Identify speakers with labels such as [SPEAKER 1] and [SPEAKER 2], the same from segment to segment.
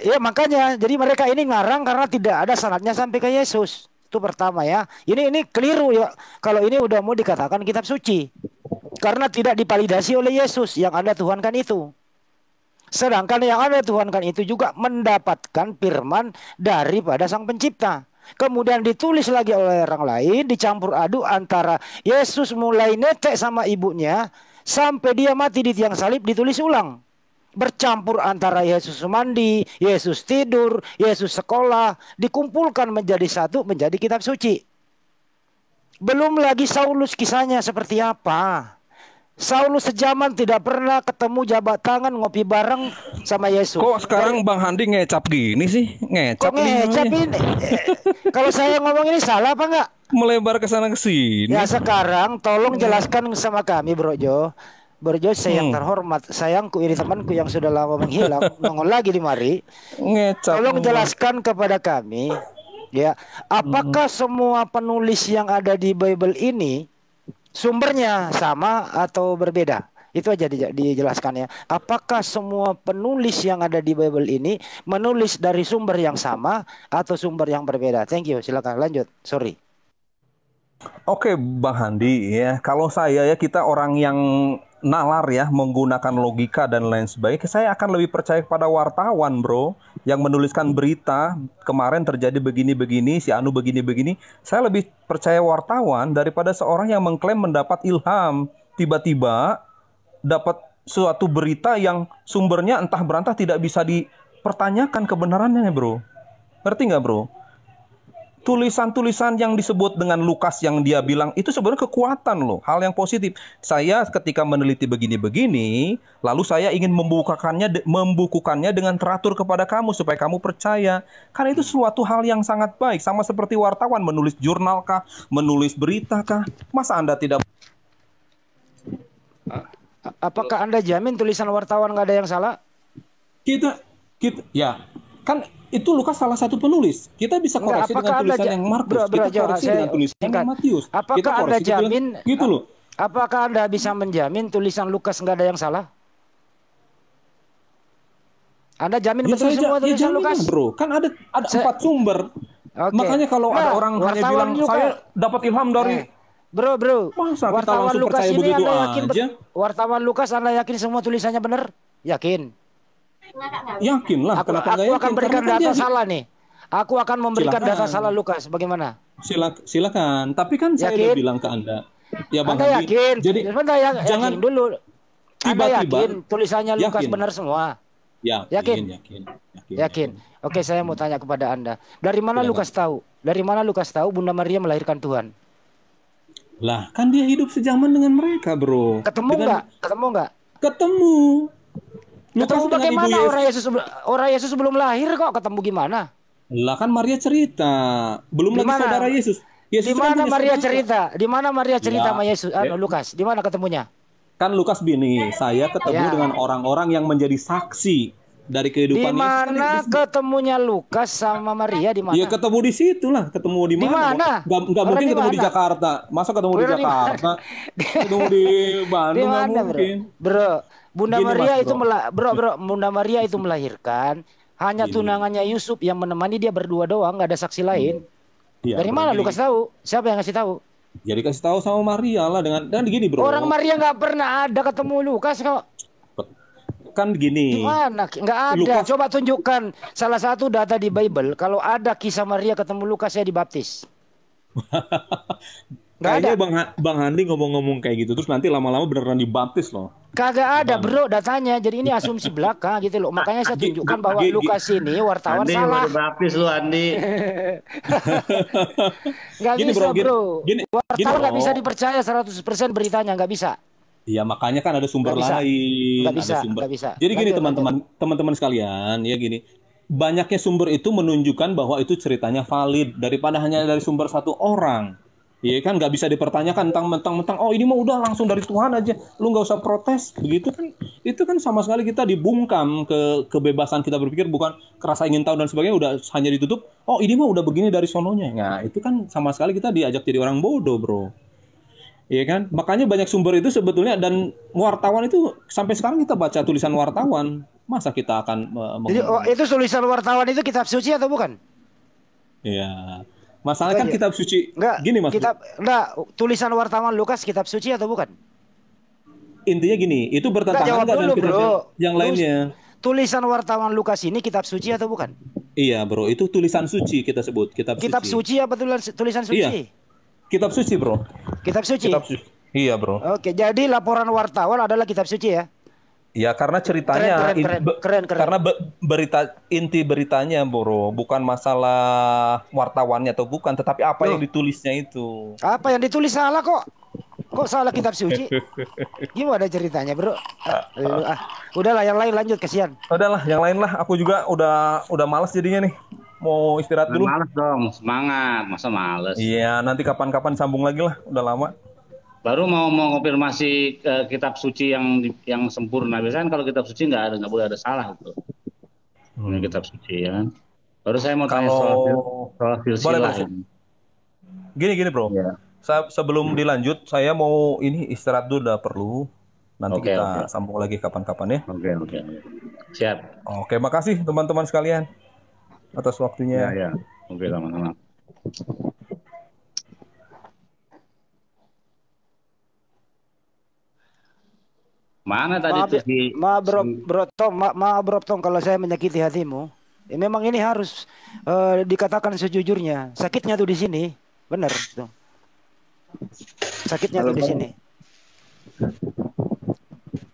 [SPEAKER 1] Ya makanya, jadi mereka ini ngarang karena tidak ada sanadnya sampai ke Yesus. Itu pertama ya. Ini keliru ya. Kalau ini udah mau dikatakan kitab suci. Karena tidak divalidasi oleh Yesus yang Anda tuhankan itu. Sedangkan yang Anda tuhankan itu juga mendapatkan firman daripada Sang Pencipta. Kemudian ditulis lagi oleh orang lain, dicampur aduk antara Yesus mulai netek sama ibunya sampai dia mati di tiang salib ditulis ulang. Bercampur antara Yesus mandi, Yesus tidur, Yesus sekolah, dikumpulkan menjadi satu, menjadi kitab suci. Belum lagi Saulus kisahnya seperti apa. Saulus sejaman tidak pernah ketemu jabat tangan ngopi bareng sama Yesus.
[SPEAKER 2] Kok sekarang Bang Handi ngecap gini sih?
[SPEAKER 1] Kok
[SPEAKER 2] Ngecap
[SPEAKER 1] ngecap
[SPEAKER 2] nih.
[SPEAKER 1] ini? Kalau saya ngomong ini salah apa enggak?
[SPEAKER 2] Melebar ke sana ke sini.
[SPEAKER 1] Ya sekarang tolong jelaskan sama kami Bro Jo. Bro Jo saya yang terhormat, sayangku ini temanku yang sudah lama menghilang, nongol lagi di mari.
[SPEAKER 2] Ngecap.
[SPEAKER 1] Tolong jelaskan kepada kami, ya, apakah semua penulis yang ada di Bible ini sumbernya sama atau berbeda? Itu aja dijelaskan ya. Apakah semua penulis yang ada di Bible ini menulis dari sumber yang sama atau sumber yang berbeda? Thank you. Silakan lanjut. Sorry.
[SPEAKER 2] Oke, Bang Handi ya. Kalau saya ya, kita orang yang nalar ya, menggunakan logika dan lain sebagainya, saya akan lebih percaya kepada wartawan, bro, yang menuliskan berita kemarin terjadi begini-begini, si Anu begini-begini. Saya lebih percaya wartawan daripada seorang yang mengklaim mendapat ilham, tiba-tiba dapat suatu berita yang sumbernya entah berantah tidak bisa dipertanyakan kebenarannya, bro. Ngerti nggak, bro? Tulisan-tulisan yang disebut dengan Lukas yang dia bilang itu sebenarnya kekuatan loh, hal yang positif. Saya ketika meneliti begini-begini, lalu saya ingin membukukannya dengan teratur kepada kamu supaya kamu percaya. Karena itu suatu hal yang sangat baik, sama seperti wartawan menulis jurnal kah, menulis berita kah. Masa Anda tidak...
[SPEAKER 1] Apakah Anda jamin tulisan wartawan nggak ada yang salah?
[SPEAKER 2] Kita ya kan itu Lukas salah satu penulis. Kita bisa koreksi dengan tulisan yang Markus. Kita koreksi dengan tulisan yang Matius.
[SPEAKER 1] Apakah Anda jamin
[SPEAKER 2] gitu loh?
[SPEAKER 1] Apakah Anda bisa menjamin tulisan Lukas nggak ada yang salah? Anda jamin
[SPEAKER 2] Ya,
[SPEAKER 1] betul semua tulisan
[SPEAKER 2] jamin
[SPEAKER 1] Lukas?
[SPEAKER 2] lah, bro. Kan ada 4 sumber.
[SPEAKER 1] Okay.
[SPEAKER 2] Makanya kalau ada orang hanya bilang saya dapat ilham dari
[SPEAKER 1] Bro,
[SPEAKER 2] masa kita
[SPEAKER 1] wartawan
[SPEAKER 2] langsung
[SPEAKER 1] Lukas
[SPEAKER 2] percaya
[SPEAKER 1] ini
[SPEAKER 2] begitu
[SPEAKER 1] Anda yakin
[SPEAKER 2] aja?
[SPEAKER 1] Wartawan Lukas Anda yakin semua tulisannya benar? Yakin?
[SPEAKER 2] Yakin lah. Kenapa nggak yakin?
[SPEAKER 1] Aku akan berikan
[SPEAKER 2] Karena
[SPEAKER 1] data salah nih. Aku akan memberikan data salah Lukas. Bagaimana?
[SPEAKER 2] Silakan. Tapi kan saya udah bilang ke Anda. Ya Bang
[SPEAKER 1] Anda
[SPEAKER 2] Handi.
[SPEAKER 1] yakin?
[SPEAKER 2] Jadi
[SPEAKER 1] jangan dulu. Anda yakin tulisannya Lukas
[SPEAKER 2] yakin.
[SPEAKER 1] benar semua?
[SPEAKER 2] Yakin.
[SPEAKER 1] Oke, saya mau tanya kepada Anda. Dari mana Lukas tahu? Dari mana Lukas tahu Bunda Maria melahirkan Tuhan?
[SPEAKER 2] Lah, kan dia hidup sejaman dengan mereka, bro.
[SPEAKER 1] Ketemu nggak?
[SPEAKER 2] Ketemu.
[SPEAKER 1] Ketemu bagaimana orang Yesus belum lahir kok ketemu gimana?
[SPEAKER 2] Lah kan Maria cerita. Belum lagi saudara Yesus.
[SPEAKER 1] Di mana Maria cerita? Di mana Maria cerita sama Yesus? Lukas, di mana ketemunya?
[SPEAKER 2] Kan Lukas bini, saya ketemu dengan orang-orang yang menjadi saksi dari kehidupan Yesus.
[SPEAKER 1] Di mana ketemunya Lukas sama Maria di mana?
[SPEAKER 2] Ya ketemu di situ lah, ketemu di mana? Enggak mungkin ketemu di Jakarta. Masa ketemu di Jakarta? Ketemu di Bandung enggak mungkin.
[SPEAKER 1] Bro, Bunda Maria itu Bunda Maria itu melahirkan hanya tunangannya Yusuf yang menemani dia berdua doang, nggak ada saksi lain. Dari mana Lukas tahu? Siapa yang ngasih tahu?
[SPEAKER 2] Jadi kasih tahu sama Maria lah dan gini, bro.
[SPEAKER 1] Orang Maria nggak pernah ada ketemu Lukas kok.
[SPEAKER 2] Kan gini.
[SPEAKER 1] Gimana? Nggak ada. Lukas. Coba tunjukkan salah satu data di Bible. Kalau ada kisah Maria ketemu Lukas, saya dibaptis.
[SPEAKER 2] Kayaknya Bang Handi ngomong-ngomong kayak gitu terus nanti lama-lama beneran dibaptis loh.
[SPEAKER 1] Kagak ada, bro, datanya. Jadi ini asumsi belaka gitu loh. Makanya saya tunjukkan bahwa Lukas ini wartawan
[SPEAKER 3] Andi
[SPEAKER 1] salah.
[SPEAKER 3] Andi dibaptis lu, Andi.
[SPEAKER 1] Nggak bisa, bro. Wartawan nggak bisa dipercaya 100% beritanya, nggak bisa.
[SPEAKER 2] Iya, makanya kan ada sumber lain.
[SPEAKER 1] Nggak bisa.
[SPEAKER 2] Jadi gini teman-teman sekalian, ya gini. Banyaknya sumber itu menunjukkan bahwa itu ceritanya valid daripada hanya dari sumber satu orang. Iya kan, nggak bisa dipertanyakan mentang-mentang oh ini mah udah langsung dari Tuhan aja, lu nggak usah protes begitu kan. Itu kan sama sekali kita dibungkam ke kebebasan kita berpikir, bukan kerasa ingin tahu dan sebagainya, udah hanya ditutup oh ini mah udah begini dari sononya. Nah itu kan sama sekali kita diajak jadi orang bodoh, bro. Iya kan, makanya banyak sumber itu sebetulnya, dan wartawan itu sampai sekarang kita baca tulisan wartawan Masa kita akan
[SPEAKER 1] Jadi itu tulisan wartawan itu kitab suci atau bukan?
[SPEAKER 2] ya. Masalahnya kan
[SPEAKER 1] Aja.
[SPEAKER 2] kitab suci
[SPEAKER 1] Enggak,
[SPEAKER 2] gini Mas.
[SPEAKER 1] tulisan wartawan Lukas kitab suci atau bukan?
[SPEAKER 2] Intinya gini, itu
[SPEAKER 1] Enggak,
[SPEAKER 2] bertentangan
[SPEAKER 1] jawab
[SPEAKER 2] nggak dengan
[SPEAKER 1] dulu,
[SPEAKER 2] kitab
[SPEAKER 1] Bro.
[SPEAKER 2] yang lainnya?
[SPEAKER 1] Tulisan wartawan Lukas ini kitab suci atau bukan?
[SPEAKER 2] Iya, Bro. Itu tulisan suci kita sebut, kitab
[SPEAKER 1] Kitab
[SPEAKER 2] suci.
[SPEAKER 1] suci apa tulisan
[SPEAKER 2] Iya,
[SPEAKER 1] suci?
[SPEAKER 2] kitab suci, Bro.
[SPEAKER 1] Kitab suci.
[SPEAKER 2] Kitab suci. Iya, Bro.
[SPEAKER 1] Oke, jadi laporan wartawan adalah kitab suci ya?
[SPEAKER 2] Ya, karena ceritanya
[SPEAKER 1] Keren.
[SPEAKER 2] karena berita inti beritanya, Bro, bukan masalah wartawannya atau bukan, tetapi apa yang
[SPEAKER 1] Loh,
[SPEAKER 2] ditulisnya itu.
[SPEAKER 1] apa yang ditulis salah kok? Kok salah kitab suci? Gimana ceritanya, Bro? Udahlah, yang lain lanjut, kasihan.
[SPEAKER 2] Udahlah, yang lain lah. Aku juga udah malas jadinya nih. Mau istirahat dulu.
[SPEAKER 3] Males dong, semangat, masa males.
[SPEAKER 2] Iya, nanti kapan-kapan sambung lagi lah. Udah lama.
[SPEAKER 3] Baru mau konfirmasi kitab suci yang sempurna. Biasanya kan kalau kitab suci nggak boleh ada salah itu. Ini kitab suci ya kan. Baru saya mau tanya soal silsilah ini.
[SPEAKER 2] Gini bro.
[SPEAKER 3] Ya.
[SPEAKER 2] Sebelum dilanjut, saya mau ini istirahat dulu, udah perlu. Nanti kita sambung lagi kapan-kapan ya.
[SPEAKER 3] Oke. Siap.
[SPEAKER 2] Oke, makasih teman-teman sekalian atas waktunya.
[SPEAKER 3] Ya. Oke, sama-sama. Mana tadi tuh si
[SPEAKER 1] maaf bro Tom kalau saya menyakiti hatimu. Ya, memang ini harus dikatakan sejujurnya. Sakitnya tuh di sini, benar tuh. Sakitnya tuh di sini.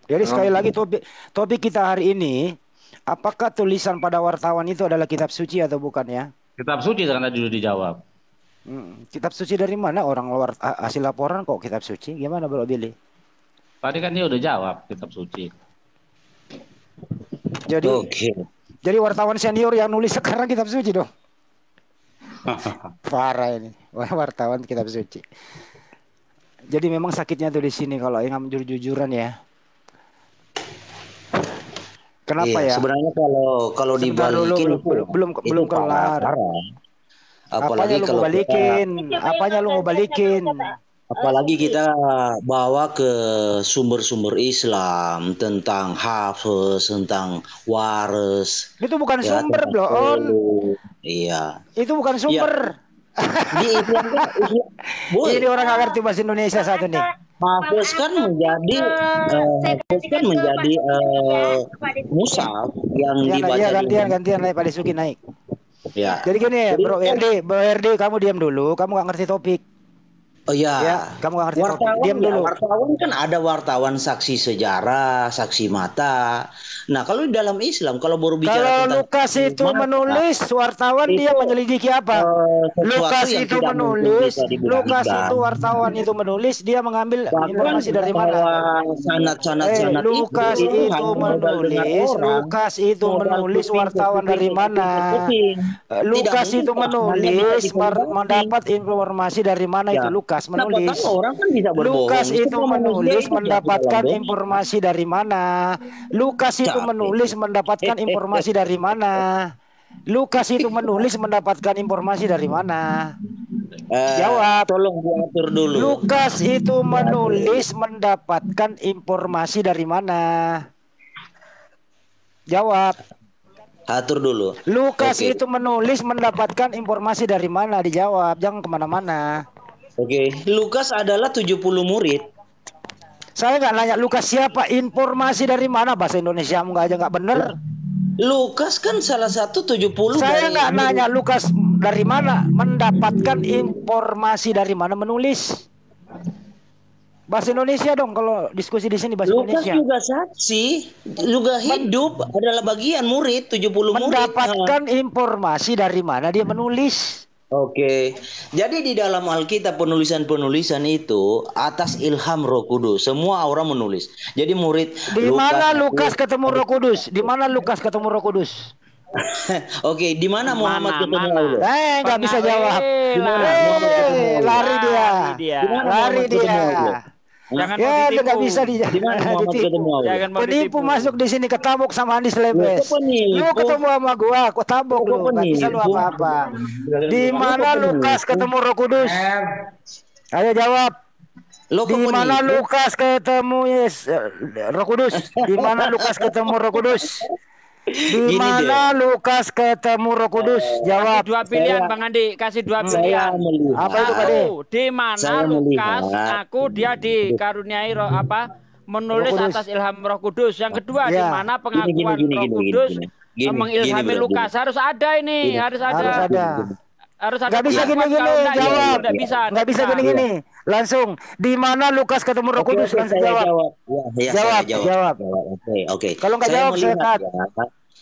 [SPEAKER 1] Jadi sekali lagi topik kita hari ini, apakah tulisan pada wartawan itu adalah kitab suci atau bukan ya?
[SPEAKER 3] Kitab suci karena dulu dijawab.
[SPEAKER 1] Kitab suci dari mana? Orang luar hasil laporan kok kitab suci? Gimana Bro Billy?
[SPEAKER 3] Tadi kan dia udah jawab kitab suci.
[SPEAKER 1] Jadi wartawan senior yang nulis sekarang kitab suci dong. Parah ini, wartawan kitab suci. Jadi memang sakitnya tuh di sini kalau yang jujur-jujuran ya. Kenapa ya?
[SPEAKER 4] Sebenarnya kalau dibalikin
[SPEAKER 1] belum kelar.
[SPEAKER 4] Apalagi
[SPEAKER 1] kalau apanya lu mau balikin?
[SPEAKER 4] Apalagi kita bawa ke sumber-sumber Islam tentang Hafiz, tentang Waris.
[SPEAKER 1] Itu bukan sumber, Blon.
[SPEAKER 4] Iya.
[SPEAKER 1] Itu bukan sumber.
[SPEAKER 4] Di Islam kan,
[SPEAKER 1] ini orang nggak ngerti bahasa Indonesia satu nih.
[SPEAKER 4] Hafiz kan menjadi mushaf yang dibaca.
[SPEAKER 1] Iya, gantian naik pada Suki naik.
[SPEAKER 4] Ya.
[SPEAKER 1] Jadi gini, Bro RD, kamu diam dulu, kamu nggak ngerti topik.
[SPEAKER 4] Oh iya.
[SPEAKER 1] Ya, kamu ngerti wartawan, diam dulu.
[SPEAKER 4] Wartawan kan ada wartawan saksi sejarah, saksi mata. Nah, kalau di dalam Islam kalau baru bicara
[SPEAKER 1] tentang Lukas itu menulis, wartawan dia menyelidiki apa? Lukas itu menulis, itu wartawan itu menulis, dia mengambil informasi dari mana?
[SPEAKER 4] Sanad
[SPEAKER 1] Lukas itu menulis wartawan dari mana? Lukas itu menulis mendapat informasi dari mana itu Lukas? Menulis. Lukas itu menulis mendapatkan informasi dari mana? Lukas itu menulis mendapatkan informasi dari mana? Lukas itu menulis mendapatkan informasi dari mana? Jawab.
[SPEAKER 4] Tolong diatur dulu.
[SPEAKER 1] Lukas itu menulis mendapatkan informasi dari mana? Jawab.
[SPEAKER 4] Atur dulu.
[SPEAKER 1] Lukas itu menulis mendapatkan informasi dari mana? Dijawab. Jangan kemana-mana.
[SPEAKER 4] Oke, Lukas adalah 70 murid.
[SPEAKER 1] Saya nggak nanya Lukas siapa, informasi dari mana? Bahasa Indonesia nggak bener.
[SPEAKER 4] Lukas kan salah satu 70.
[SPEAKER 1] Saya nggak nanya Lukas dari mana, mendapatkan informasi dari mana menulis. Bahasa Indonesia dong kalau diskusi di sini bahasa
[SPEAKER 4] Lukas
[SPEAKER 1] Indonesia.
[SPEAKER 4] Lukas juga saksi, juga hidup adalah bagian murid 70 murid.
[SPEAKER 1] Mendapatkan informasi dari mana dia menulis.
[SPEAKER 4] Oke, jadi di dalam Alkitab penulisan-penulisan itu atas ilham Roh Kudus, semua orang menulis. Jadi murid.
[SPEAKER 1] Di mana Lukas ketemu Roh Kudus? Di mana Lukas ketemu Roh Kudus?
[SPEAKER 4] Oke, di mana Muhammad ketemu Allah?
[SPEAKER 1] Nggak bisa jawab. Lari dia.
[SPEAKER 5] Jangan
[SPEAKER 1] ya, nggak bisa
[SPEAKER 4] ditipu.
[SPEAKER 1] Penipu masuk di sini ketabuk sama Andis Lebes. Lu ketemu sama gua, aku tabuk lu. Nggak bisa lu apa-apa. Di mana Lukas ketemu Roh Kudus? Ayo jawab. Di mana Lukas ketemu Roh Kudus? Di mana Lukas ketemu Roh Kudus? Di mana Lukas ketemu Roh Kudus? Jawab.
[SPEAKER 5] Kasih dua pilihan, Bang Andi. Kasih dua pilihan.
[SPEAKER 1] Apa itu, Pak De?
[SPEAKER 5] Di mana Lukas dia dikaruniai menulis atas ilham Roh Kudus. Yang kedua, di mana pengakuan Roh Kudus mengilhami Lukas. Harus ada ini, harus ada. Harus ada.
[SPEAKER 1] Nggak bisa gini-gini jawab. Nggak bisa gini-gini. Langsung. Di mana Lukas ketemu Roh Kudus? Langsung jawab. Jawab.
[SPEAKER 4] Oke.
[SPEAKER 1] Kalau nggak jawab, saya cut.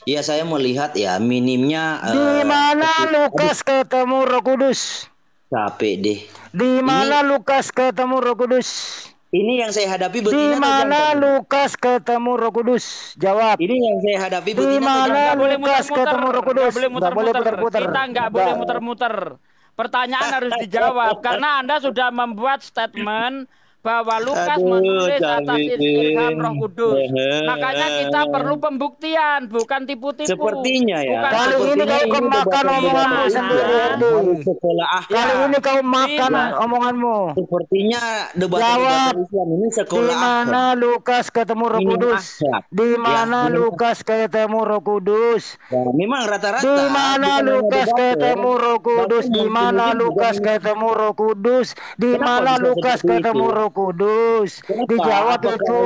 [SPEAKER 4] Iya, saya melihat ya minimnya.
[SPEAKER 1] Di mana Lukas ketemu Roh Kudus?
[SPEAKER 4] Capek deh.
[SPEAKER 1] Di mana Lukas ketemu Roh Kudus?
[SPEAKER 4] Ini yang saya hadapi
[SPEAKER 1] Di
[SPEAKER 4] betina.
[SPEAKER 1] mana Lukas ketemu Roh Kudus? Jawab.
[SPEAKER 4] Ini yang saya hadapi
[SPEAKER 1] Di
[SPEAKER 4] betina.
[SPEAKER 1] mana Lukas ketemu Roh Kudus?
[SPEAKER 5] Nggak boleh muter-muter. Kita nggak boleh muter-muter. Pertanyaan harus dijawab karena Anda sudah membuat statement bahwa Lukas menulis atas ilham Roh Kudus. Makanya kita perlu pembuktian, bukan tipu-tipu.
[SPEAKER 4] Sepertinya ya.
[SPEAKER 1] Kali ini kau kemakan omonganmu sendiri. Kali ini kau makan omonganmu.
[SPEAKER 4] Sepertinya debat Islam ini sekolah.
[SPEAKER 1] Di mana Lukas ketemu Roh Kudus? Di mana Lukas ketemu Roh Kudus?
[SPEAKER 4] Memang rata-rata.
[SPEAKER 1] Di mana Lukas ketemu Roh Kudus? Di mana Lukas ketemu Roh Kudus? Di mana Lukas ketemu Roh Kudus? Dijawab itu.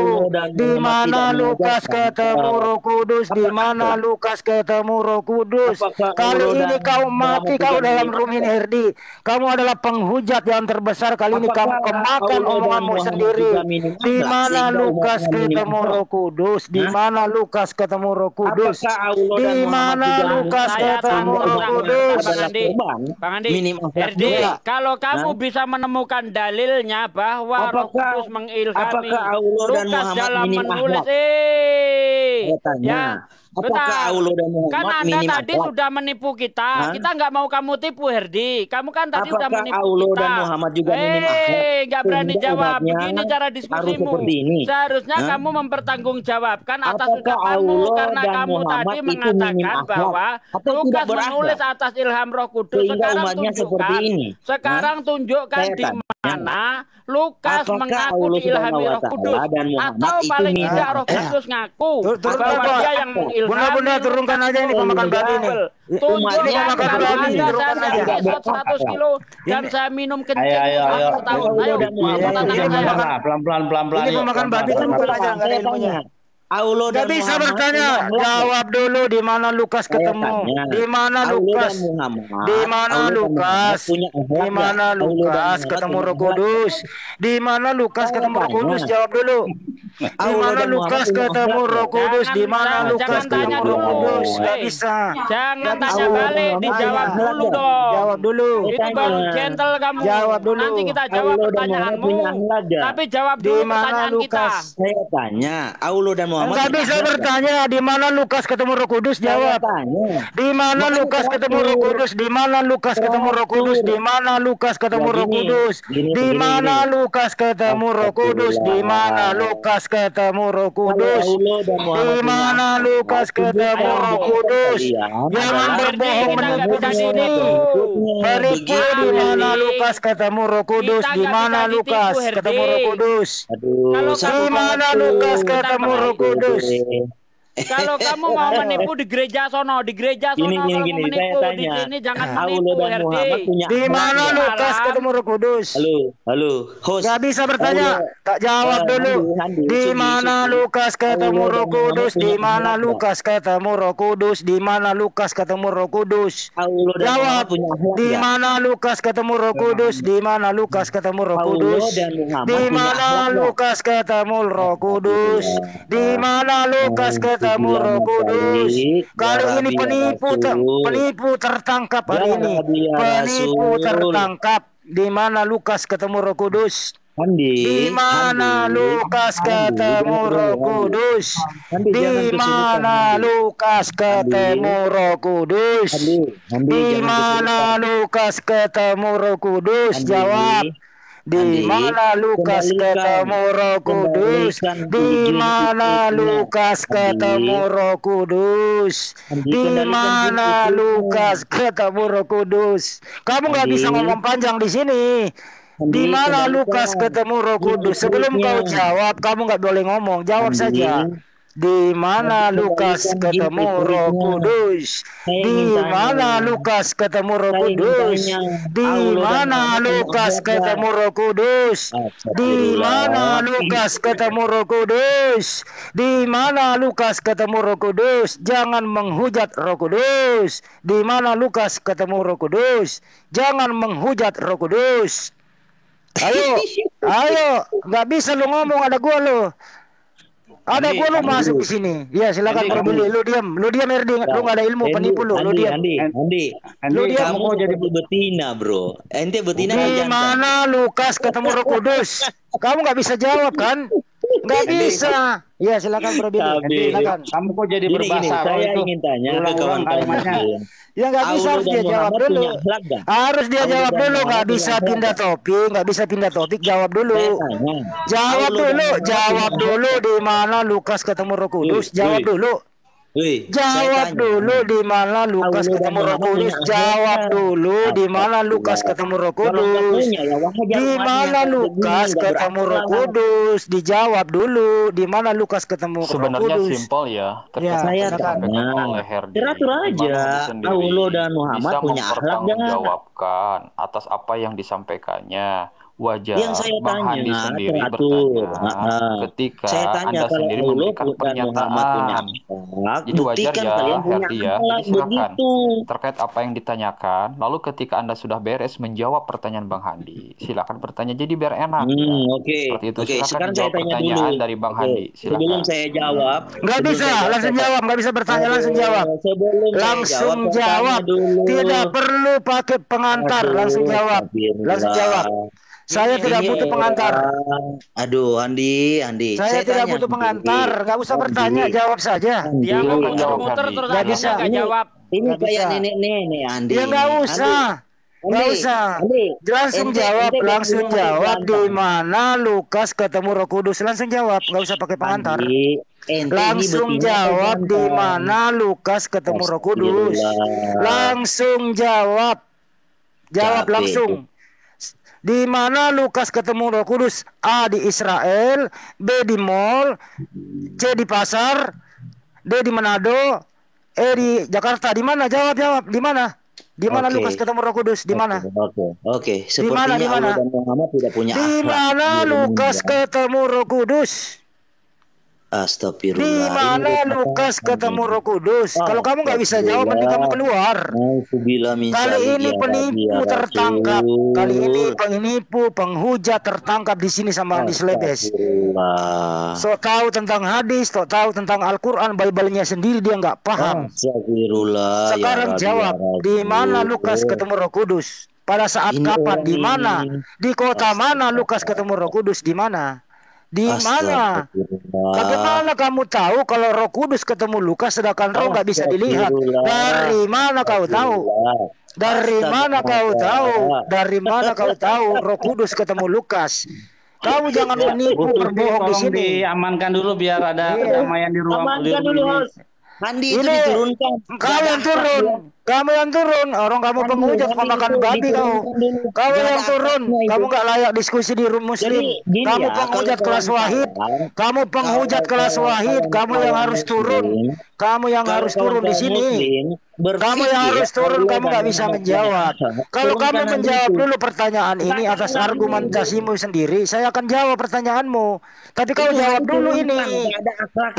[SPEAKER 1] Di mana Lukas ketemu Roh Kudus? Di mana Lukas ketemu Roh Kudus? Kali ini kau mati, kau dalam room ini, Herdi. Kamu adalah penghujat yang terbesar. Kali ini kamu kemakan omonganmu sendiri. Di mana Lukas ketemu Roh Kudus? Di mana Lukas ketemu Roh Kudus? Di mana Lukas ketemu Roh Kudus?
[SPEAKER 5] Bang Andi, Herdi, kalau kamu bisa menemukan dalilnya bahwa Roh Kudus mengilhami Lukas dalam menulis ya.
[SPEAKER 4] Apakah Allah dan Muhammad
[SPEAKER 5] kan Anda tadi sudah menipu kita. Kita nggak mau kamu tipu, Herdi. Kamu kan tadi sudah menipu
[SPEAKER 4] Allah
[SPEAKER 5] kita.
[SPEAKER 4] Dan Muhammad juga minim akhlak?
[SPEAKER 5] Nggak berani jawab. Begini cara diskusimu. Seharusnya kamu mempertanggungjawabkan atas ucapanmu karena kamu tadi mengatakan bahwa Lukas menulis atas ilham Roh Kudus. Sekarang tunjukkan di mana Lukas mengaku diilhami Roh Kudus, atau paling tidak Roh Kudus ngaku bahwa dia yang mengilhami.
[SPEAKER 1] Bunda turunkan aja ini pemakan babi ini.
[SPEAKER 5] Tunjukkan kalau Anda saya 100 kilo dan saya minum kencing setahun. Ayo,
[SPEAKER 3] pelan-pelan.
[SPEAKER 1] Ini pemakan babi, turunkan aja, nggak ada ilmunya. Gak bisa bertanya. Jawab dulu di mana Lukas ketemu. Di mana Lukas? Di mana Lukas? Di mana Lukas ketemu Roh Kudus? Di mana Lukas ketemu Roh Kudus? Jawab dulu. Di mana Lukas ketemu Roh Kudus? Di mana Lukas ketemu Roh Kudus? Gak bisa.
[SPEAKER 5] Jangan tanya balik, dijawab dulu dong.
[SPEAKER 1] Jawab dulu.
[SPEAKER 5] Itu baru gentle kamu.
[SPEAKER 1] Jawab dulu.
[SPEAKER 5] Nanti kita jawab pertanyaanmu. Tapi jawab dulu pertanyaan kita.
[SPEAKER 4] Saya tanya, Allah dan Muhammad.
[SPEAKER 1] Enggak bisa bertanya di mana Lukas ketemu Roh Kudus, jawab. Di mana Lukas ketemu Roh Kudus? Di mana Lukas ketemu Roh Kudus? Di mana Lukas ketemu Roh Kudus? Di mana Lukas ketemu Roh Kudus? Di mana Lukas ketemu Roh Kudus? Di mana Lukas ketemu Roh Kudus? Jangan berbohong menipu di sini. Menipu di mana Lukas ketemu Roh Kudus? Di mana Lukas ketemu Roh Kudus? Di mana Lukas ketemu Roh Kudus?
[SPEAKER 5] Kalau kamu mau menipu di gereja sono, kalau mau menipu di sini jangan menipu, Herdi.
[SPEAKER 1] Di mana Lukas ketemu Roh Kudus?
[SPEAKER 4] Halo, host.
[SPEAKER 1] Gak bisa bertanya, tak jawab dulu. Di mana Lukas ketemu Roh Kudus? Di mana Lukas ketemu Roh Kudus? Di mana Lukas ketemu Roh Kudus? Jawab. Di mana Lukas ketemu Roh Kudus? Di mana Lukas ketemu Roh Kudus? Di mana Lukas ketemu Roh Kudus? Di mana Lukas ketemu Roh Kudus? Kali ini penipu tertangkap hari ini. Penipu tertangkap. Di mana Lukas ketemu Roh Kudus? Di mana Lukas ketemu Roh Kudus? Di mana Lukas ketemu Roh Kudus? Di mana Lukas ketemu Roh Kudus? Jawab. Di mana Lukas ketemu Roh Kudus? Di mana Lukas ketemu Roh Kudus? Di mana Lukas ketemu Roh Kudus? Kamu nggak bisa ngomong panjang di sini. Di mana Lukas ketemu Roh Kudus? Sebelum kau jawab, kamu nggak boleh ngomong. Jawab saja. Di mana Lukas ketemu Roh Kudus? Di mana Lukas ketemu Roh Kudus? Di mana Lukas ketemu Roh Kudus? Di mana Lukas ketemu Roh Kudus? Di mana Lukas ketemu Roh Kudus? Jangan menghujat Roh Kudus. Di mana Lukas ketemu Roh Kudus? Jangan menghujat Roh Kudus. Ayo, nggak bisa lu ngomong, ada gua lu. Ada gua lu masuk di sini. Ya silakan Bro Billy, lu diam Erdi, lu nggak ada ilmu, penipu lu diam.
[SPEAKER 4] Andi, lu diam. Kamu mau jadi betina, Bro. Ente betina
[SPEAKER 1] di mana Lukas ketemu Roh Kudus? Kamu nggak bisa jawab kan? Nggak bisa. Ya silakan Bro Billy. Silakan.
[SPEAKER 3] Kamu kok jadi berbahasa
[SPEAKER 4] saya ingin tanya ke kawan-kawan.
[SPEAKER 1] Ya nggak bisa, harus dia jawab dulu. Harus dia jawab dulu, nggak bisa pindah topik, jawab dulu. Jawab dulu di mana Lukas ketemu Roh Kudus? Jawab dulu. Jawab dulu di mana Lukas ketemu Roh Kudus. Jawab dulu di mana Lukas ketemu Roh Kudus. Di mana Lukas ketemu Roh Kudus? Dijawab dulu di mana Lukas ketemu Roh Kudus.
[SPEAKER 6] Sebenarnya simpel ya.
[SPEAKER 4] Saya tanya. Teratur aja. Paulo dan Muhammad punya akhlak
[SPEAKER 6] menjawabkan atas apa yang disampaikannya. Wajar
[SPEAKER 4] yang saya
[SPEAKER 6] Bang
[SPEAKER 4] tanya
[SPEAKER 6] Handi sendiri
[SPEAKER 4] teratur.
[SPEAKER 6] Ketika
[SPEAKER 4] saya tanya
[SPEAKER 6] Anda sendiri memberikan pernyataan, itu wajar ya Herdi ya. Silakan terkait apa yang ditanyakan. Lalu ketika Anda sudah beres menjawab pertanyaan Bang Handi, silakan bertanya jadi biar enak.
[SPEAKER 4] Oke.
[SPEAKER 6] Seperti itu.
[SPEAKER 4] Oke.
[SPEAKER 6] Silakan
[SPEAKER 4] Sekarang
[SPEAKER 6] dijawab
[SPEAKER 4] saya tanya
[SPEAKER 6] pertanyaan
[SPEAKER 4] dulu
[SPEAKER 6] dari Bang Handi. Silakan.
[SPEAKER 4] Sebelum saya jawab,
[SPEAKER 1] nggak bisa langsung jawab, nggak bisa bertanya langsung jawab. Langsung jawab. Tidak perlu pakai pengantar, langsung jawab. Langsung jawab. Saya tidak butuh pengantar.
[SPEAKER 4] Aduh, Andi.
[SPEAKER 1] Saya tidak butuh pengantar. Nggak usah bertanya, jawab saja.
[SPEAKER 5] Dia mau muter-muter terus nggak bisa jawab.
[SPEAKER 4] Ini kayak nenek-nenek, Andi.
[SPEAKER 1] Ya nggak usah. Nggak usah. Langsung jawab. Di mana Lukas ketemu Roh Kudus? Langsung jawab. Nggak usah pakai pengantar. Langsung jawab di mana Lukas ketemu Roh Kudus. Langsung jawab. Jawab langsung. Di mana Lukas ketemu Roh Kudus? A di Israel, B di mall, C di pasar, D di Manado, E di Jakarta. Di mana? Jawab. Di mana? Di mana Lukas ketemu Roh Kudus? Di mana?
[SPEAKER 4] Oke. Sepertinya Allah dan Muhammad tidak punya akhlak.
[SPEAKER 1] Di mana Lukas ketemu Roh Kudus?
[SPEAKER 4] Astagfirullah.
[SPEAKER 1] Di mana Lukas ketemu Roh Kudus? Kalau kamu nggak bisa jawab, mending kamu keluar. Kali ini penipu tertangkap. Kali ini penipu, penghujat tertangkap di sini sama di Slebes. So tahu tentang hadis, so tahu tentang Al-Quran, Bible-nya sendiri dia nggak paham. Sekarang jawab, di mana Lukas ketemu Roh Kudus? Pada saat kapan? Di mana? Di kota mana Lukas ketemu Roh Kudus? Di mana? Di mana? Bagaimana kamu tahu kalau Roh Kudus ketemu Lukas sedangkan Roh nggak bisa dilihat? Dari mana kau tahu? Dari mana kau tahu? Dari mana kau tahu Roh Kudus ketemu Lukas? Kamu jangan menipu, berbohong di sini.
[SPEAKER 3] Diamankan dulu biar ada kedamaian di ruang.
[SPEAKER 4] Amankan dulu, Host. Andi itu diturunkan.
[SPEAKER 1] Kamu yang turun. Orang kamu penghujat, makan babi kau. Kamu yang turun. Kamu nggak layak diskusi di room Muslim. Kamu penghujat kelas wahid. Kamu penghujat kelas wahid. Kamu yang harus turun. Kamu yang harus turun di sini. Kamu yang harus turun. Kamu nggak bisa menjawab. Kalau kamu menjawab dulu pertanyaan ini atas argumentasimu sendiri, saya akan jawab pertanyaanmu. Tapi kau jawab dulu ini.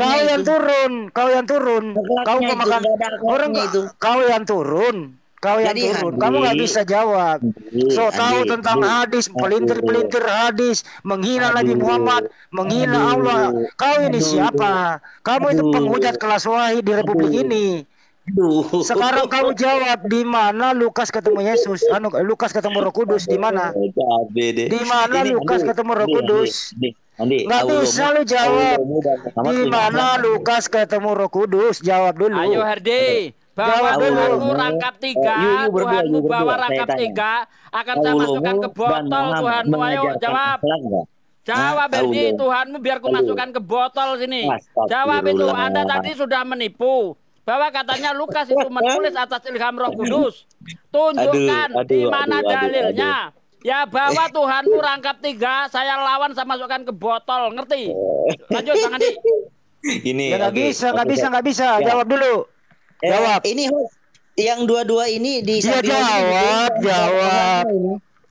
[SPEAKER 1] Kau yang turun. Kau pemakan orang itu. Kau yang turun. Kamu nggak bisa jawab. So tahu tentang hadis, pelintir hadis, menghina Nabi Muhammad, menghina Allah. Kau ini siapa? Kamu itu penghujat kelas wahid di Republik ini. Sekarang kamu jawab, di mana Lukas ketemu Yesus? Lukas ketemu Roh Kudus di mana? Di mana Lukas ketemu Roh Kudus? Nggak bisa lu jawab. Di mana Lukas ketemu Roh Kudus? Jawab dulu.
[SPEAKER 5] Ayo Herdi. Bawa Tuhanmu rangkap 3, Tuhanmu bawa rangkap 3, akan saya masukkan ke botol Tuhanmu. Ayo jawab. Jawab Herdi, Tuhanmu biar ku masukkan ke botol sini. Jawab itu. Anda tadi sudah menipu bahwa katanya Lukas itu menulis atas ilham Roh Kudus. Tunjukkan di mana dalilnya. Ya bawa Tuhanmu rangkap 3, saya lawan, saya masukkan ke botol. Ngerti? Lanjut Bang Andi.
[SPEAKER 4] Ini
[SPEAKER 1] Ya nggak bisa.
[SPEAKER 4] Ya.
[SPEAKER 1] Jawab dulu. Jawab.
[SPEAKER 4] Ini host yang dua-dua ini di
[SPEAKER 1] Iya jawab.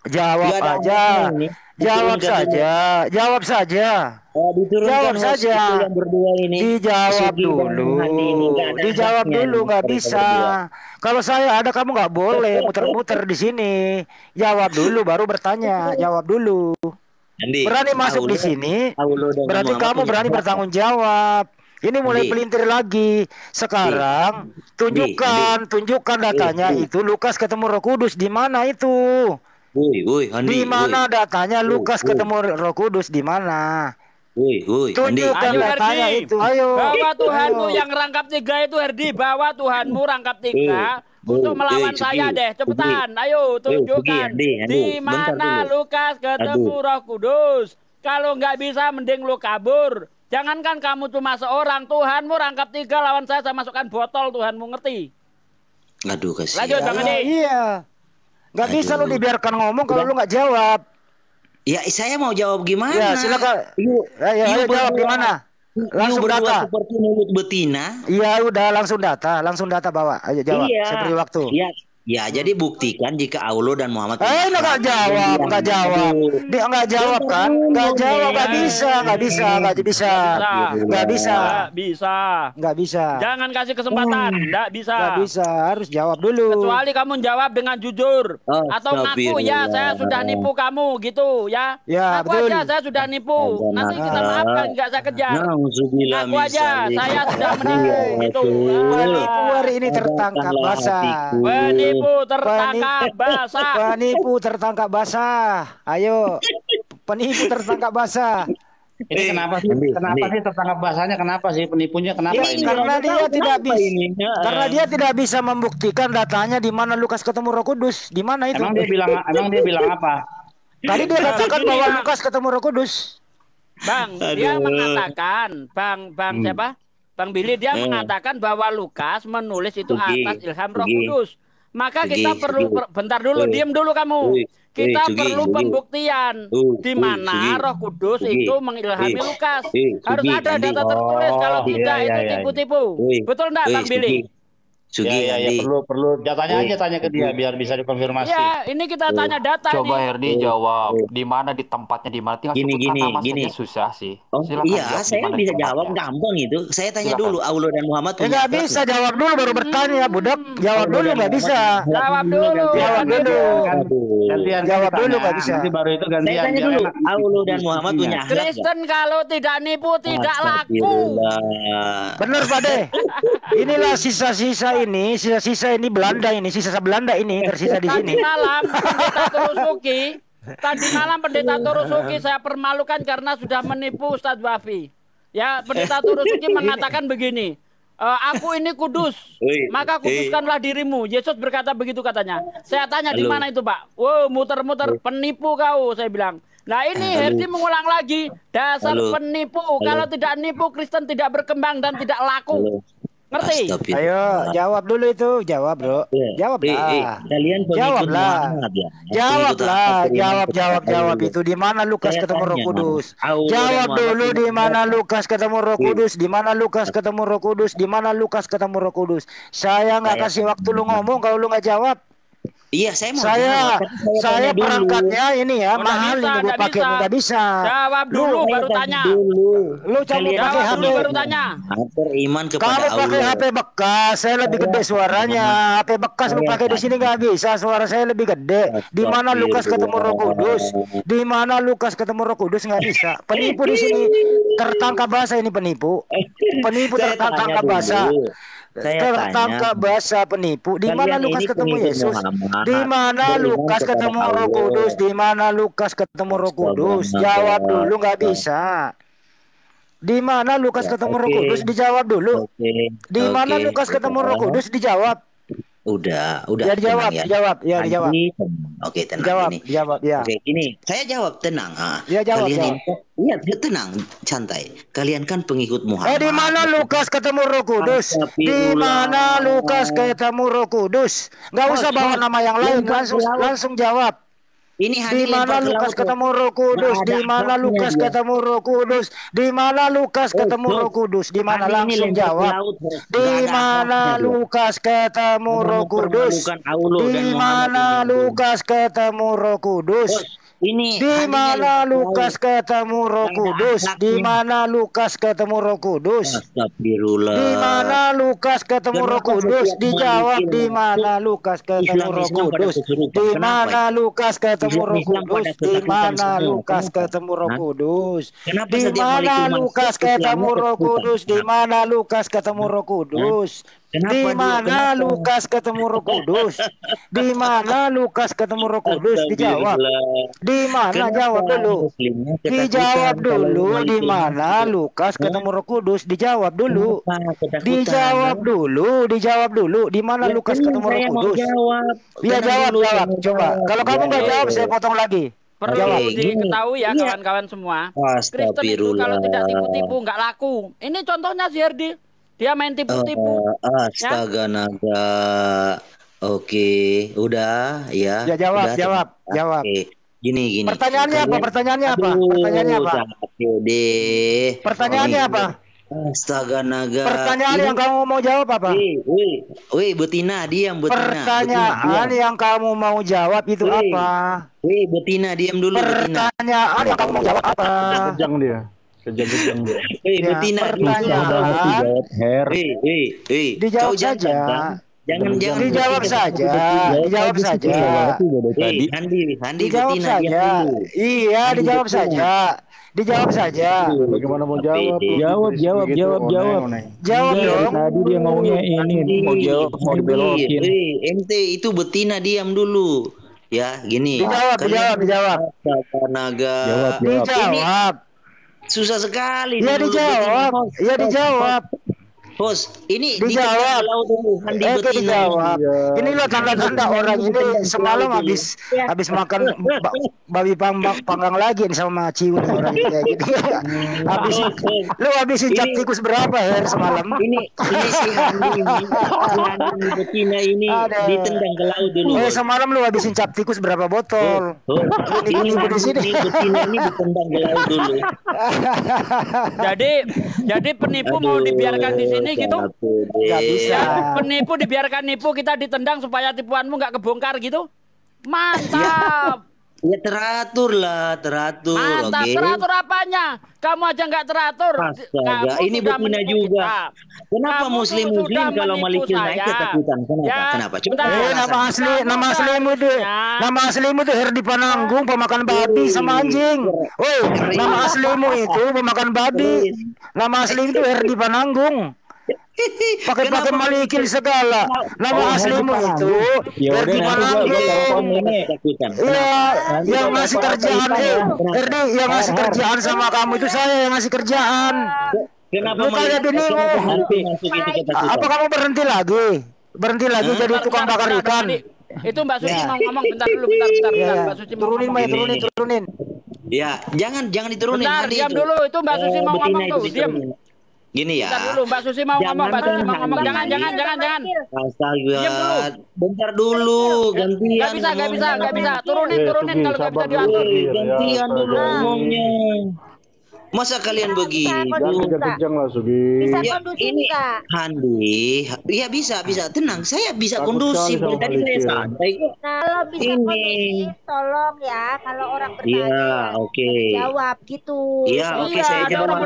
[SPEAKER 1] Jawab aja. Jawab saja. Jawab saja. Jawab saja.
[SPEAKER 4] Yang berdua ini.
[SPEAKER 1] Dijawab dulu. Dijawab dulu nggak bisa. Kalau saya ada kamu nggak boleh muter-muter di sini. Jawab dulu baru bertanya. Jawab dulu.
[SPEAKER 4] Andi,
[SPEAKER 1] Berani masuk di sini. Berarti kamu berani bertanggung jawab. Ini mulai pelintir lagi. Sekarang tunjukkan datanya itu Lukas ketemu Roh Kudus di mana itu? Di mana datanya Lukas ketemu Roh Kudus di mana? Tunjukkan datanya itu. Ayo.
[SPEAKER 5] Bawa Tuhanmu yang rangkap 3 itu Herdi. Bawa Tuhanmu rangkap 3 untuk melawan saya deh. Cepetan. Ayo tunjukkan. Di mana Lukas ketemu Roh Kudus? Kalau nggak bisa mending lu kabur. Jangankan kamu cuma seorang, Tuhanmu rangkap 3 lawan saya masukkan botol, Tuhanmu ngerti.
[SPEAKER 4] Aduh kasihan.
[SPEAKER 5] Lanjut Bang Edi.
[SPEAKER 1] Iya. Nggak bisa lu dibiarkan ngomong kalau lu nggak jawab.
[SPEAKER 4] Ya saya mau jawab gimana?
[SPEAKER 1] Ya silakan. Ayo jawab gimana? Langsung data.
[SPEAKER 4] Seperti mulut betina.
[SPEAKER 1] Iya udah langsung data bawa. Ayo jawab.
[SPEAKER 4] Iya.
[SPEAKER 1] Saya beri waktu.
[SPEAKER 4] Iya. Ya, jadi buktikan jika Allah dan Muhammad.
[SPEAKER 1] Dia nggak jawab kan? Nggak bisa. Jangan
[SPEAKER 5] kasih kesempatan, nggak bisa.
[SPEAKER 1] Harus jawab dulu.
[SPEAKER 5] Kecuali kamu jawab dengan jujur atau ngaku ya saya sudah nipu kamu gitu ya.
[SPEAKER 1] Ya
[SPEAKER 5] ngaku
[SPEAKER 1] betul.
[SPEAKER 5] aja saya sudah nipu. Nanti kita maafkan, nggak saya kejar. Ngaku aja saya sudah menipu gitu.
[SPEAKER 1] Penipu hari ini tertangkap basah. Penipu tertangkap basah. Ayo. Penipu tertangkap basah.
[SPEAKER 3] Ini kenapa sih tertangkap basahnya? Kenapa sih penipunya? Kenapa ini?
[SPEAKER 1] Karena dia tidak bisa membuktikan datanya di mana Lukas ketemu Roh Kudus. Di mana itu?
[SPEAKER 3] Emang dia bilang apa?
[SPEAKER 1] Tadi dia katakan bahwa Lukas ketemu Roh Kudus.
[SPEAKER 5] Bang, dia mengatakan, Bang siapa? Bang Billy dia mengatakan bahwa Lukas menulis itu atas ilham Roh Kudus. Maka kita perlu bentar dulu, diam dulu kamu. Kita perlu pembuktian di mana Roh Kudus itu mengilhami Lukas. Harus ada data tertulis, kalau tidak itu tipu-tipu. Betul enggak Bang Billy?
[SPEAKER 3] Perlu datanya aja tanya ke dia biar bisa dikonfirmasi.
[SPEAKER 5] Ya, ini kita tanya data.
[SPEAKER 6] Coba Herdi jawab di mana, di tempatnya di mana, tinggal sebutkan nama saja susah sih.
[SPEAKER 4] Iya, saya bisa jawab gampang itu. Saya tanya dulu Allah dan Muhammad.
[SPEAKER 1] Nggak bisa jawab dulu baru bertanya, budak. Jawab dulu nggak bisa.
[SPEAKER 5] Jawab dulu.
[SPEAKER 3] Gantian
[SPEAKER 1] jawab dulu nggak bisa.
[SPEAKER 3] Nanti baru itu gantian.
[SPEAKER 4] Saya tanya dulu, Allah dan Muhammad punya akhlak.
[SPEAKER 5] Kristen kalau tidak nipu tidak laku.
[SPEAKER 1] Benar Pak De. Inilah sisa-sisa ini Belanda ini, sisa Belanda ini tersisa di sini.
[SPEAKER 5] Tadi malam Pendeta Turusuki saya permalukan karena sudah menipu Ustadz Wafi. Ya, Pendeta Turusuki mengatakan begini. Aku ini kudus, maka kuduskanlah dirimu. Yesus berkata begitu katanya. Saya tanya di mana itu Pak? Wow, muter-muter, penipu kau, saya bilang. Nah ini Herdi mengulang lagi, dasar penipu. Kalau tidak nipu Kristen tidak berkembang dan tidak laku. Ngerti?
[SPEAKER 1] Ayo jawab dulu itu, jawab bro, jawablah.
[SPEAKER 4] Kalian
[SPEAKER 1] jawablah, jawab itu di mana Lukas ketemu Roh Kudus? Jawab dulu di mana Lukas ketemu Roh Kudus? Di mana Lukas ketemu Roh Kudus? Di mana Lukas ketemu Roh Kudus? Saya nggak kasih waktu lu ngomong kalau lu nggak jawab.
[SPEAKER 4] Iya, saya mau
[SPEAKER 1] saya perangkatnya ini ya, mahal ini gue pakai nggak bisa.
[SPEAKER 5] Jawab dulu baru tanya.
[SPEAKER 1] Lu coba pakai HP
[SPEAKER 5] baru tanya.
[SPEAKER 4] Beriman kepada Allah.
[SPEAKER 1] Kamu pakai HP bekas, saya lebih gede suaranya. HP bekas lu pakai di sini nggak bisa, suara saya lebih gede. Di mana Lukas ketemu Roh Kudus? Di mana Lukas ketemu Roh Kudus nggak bisa. Penipu di sini tertangkap basah ini penipu. Penipu tertangkap basah. Tertangkap basah penipu. Di mana Lukas ketemu Yesus? Di mana Lukas ketemu Roh Kudus? Di mana Lukas ketemu Roh Kudus? Jawab dulu, nggak bisa. Di mana Lukas ketemu Roh Kudus? Dijawab dulu. Di mana Lukas ketemu Roh Kudus? Dijawab.
[SPEAKER 4] Udah.
[SPEAKER 1] Ya dijawab, dijawab.
[SPEAKER 4] Oke, tenang ini.
[SPEAKER 1] Jawab, ya.
[SPEAKER 4] Oke, ini saya jawab tenang.
[SPEAKER 1] Ya jawab.
[SPEAKER 4] Iya, tenang, santai. Kalian kan pengikut Muhammad.
[SPEAKER 1] Di mana Lukas ketemu Roh Kudus? Di mana Lukas ketemu Roh Kudus? Nggak usah bawa nama yang lain, langsung jawab.
[SPEAKER 4] Ini
[SPEAKER 1] di mana Lukas ketemu Roh Kudus? Di mana Lukas ketemu Roh Kudus? Di mana Lukas ketemu Roh Kudus? Di mana langsung jawab? Di mana Lukas ketemu Roh Kudus? Di mana Lukas ketemu Roh Kudus?
[SPEAKER 4] Ini
[SPEAKER 1] di mana Lukas ketemu Roh Kudus? Di mana Lukas ketemu Roh Kudus?
[SPEAKER 4] Astagfirullah.
[SPEAKER 1] Di mana Lukas ketemu Roh Kudus? Dijawab di mana Lukas ketemu Roh Kudus? Di mana Lukas ketemu Roh Kudus? Di mana Lukas ketemu Roh Kudus? Di mana Lukas ketemu Roh Kudus? Di mana Lukas ketemu Roh Kudus? Di mana Lukas ketemu Roh Kudus? Di mana Lukas ketemu Roh Kudus? Dijawab. Di mana? Jawab dulu. Dijawab dulu. Di mana Lukas ketemu Roh Kudus? Dijawab dulu. Dijawab dulu. Dijawab dulu. Di mana Lukas ketemu Roh Kudus? Iya jawab. Coba. Kalau kamu nggak jawab, saya potong lagi.
[SPEAKER 5] Perlu diketahui ya kawan-kawan semua. Kristen itu kalau tidak tipu-tipu nggak laku. Ini contohnya si Herdi. Dia main tipu-tipu.
[SPEAKER 4] Astaga naga. Oke, udah ya.
[SPEAKER 1] Ya jawab.
[SPEAKER 4] Oke. Gini.
[SPEAKER 1] Pertanyaannya apa? Pertanyaannya apa? Pertanyaannya apa?
[SPEAKER 4] Astaga naga.
[SPEAKER 1] Pertanyaan yang kamu mau jawab apa?
[SPEAKER 4] Wih, Betina, diam Betina.
[SPEAKER 1] Pertanyaan yang kamu mau jawab itu apa?
[SPEAKER 4] Wih, Betina, diam dulu.
[SPEAKER 1] Pertanyaan yang kamu mau jawab apa?
[SPEAKER 2] Kejang dia.
[SPEAKER 4] Betina,
[SPEAKER 1] pertanyaan. Dijawab saja. Jangan dijawab saja. Dijawab saja.
[SPEAKER 4] Handi,
[SPEAKER 1] dijawab saja. Iya, dijawab saja. Dijawab saja.
[SPEAKER 2] Bagaimana mau jawab?
[SPEAKER 1] Jawab dong.
[SPEAKER 2] Tadi dia ngomongnya ini mau jawab mau dibelokin.
[SPEAKER 4] Ente itu Betina diam dulu. Ya, gini.
[SPEAKER 1] Dijawab.
[SPEAKER 4] Naga.
[SPEAKER 1] Dijawab.
[SPEAKER 4] Susah sekali.
[SPEAKER 1] Ya dijawab.
[SPEAKER 4] Bos, ini
[SPEAKER 1] dijawab. Dijawab. Ini loh tanda-tanda orang ini semalam habis makan babi panggang lagi sama cium orang kayak gitu. Habisin cap tikus berapa ya semalam?
[SPEAKER 4] Ini si Handi Betina ini ditendang ke laut dulu.
[SPEAKER 1] Semalam lu habisin cap tikus berapa botol?
[SPEAKER 4] Ini Betina ini ditendang ke laut dulu.
[SPEAKER 5] Jadi penipu mau dibiarkan di sini gitu?
[SPEAKER 1] Gak bisa.
[SPEAKER 5] Penipu dibiarkan nipu, kita ditendang supaya tipuanmu nggak kebongkar gitu? Mantap.
[SPEAKER 4] Ya teratur.
[SPEAKER 5] Mantap, okay. Teratur apanya? Kamu aja nggak teratur.
[SPEAKER 4] Astaga, ini Betina juga. Kenapa muslim kalau Malik naik ketakutan? Kenapa?
[SPEAKER 1] Nama aslimu tuh Herdi Pananggung, pemakan babi sama anjing. Nama aslimu itu pemakan babi. Nama asli itu Herdi Pananggung. Pakai Malikin segala. Nama aslimu itu Herdi Pananggung. Iya, yang ngasih kerjaan Herdi, yang ngasih kerjaan sama kamu itu saya yang ngasih kerjaan.
[SPEAKER 4] Kenapa
[SPEAKER 1] apa kamu berhenti lagi jadi tukang bakar ikan?
[SPEAKER 5] Itu Mbak Suci mau ngomong bentar dulu. Mbak Suci mau
[SPEAKER 1] turunin.
[SPEAKER 4] Ya, jangan diturunin.
[SPEAKER 5] Bentar, diam dulu. Itu Mbak Suci mau ngomong tuh, diam.
[SPEAKER 4] Gini ya.
[SPEAKER 5] Bentar dulu, Mbak Suci mau ngomong. Jangan.
[SPEAKER 4] Astaga. Bentar dulu, gantian.
[SPEAKER 5] Gak bisa. Turunin kalau nggak bisa diatur.
[SPEAKER 4] Gantian dulu ngomongnya. Masa kalian begitu?
[SPEAKER 2] Kejang lah Sugi.
[SPEAKER 7] Bisa kondusif nggak?
[SPEAKER 4] Handi, ya bisa. Tenang, saya bisa kondusif. Tadi saya santai kok.
[SPEAKER 7] Kalau bisa kondusif, tolong ya. Kalau orang bertanya, jawab gitu.
[SPEAKER 4] Iya, oke, saya jawab.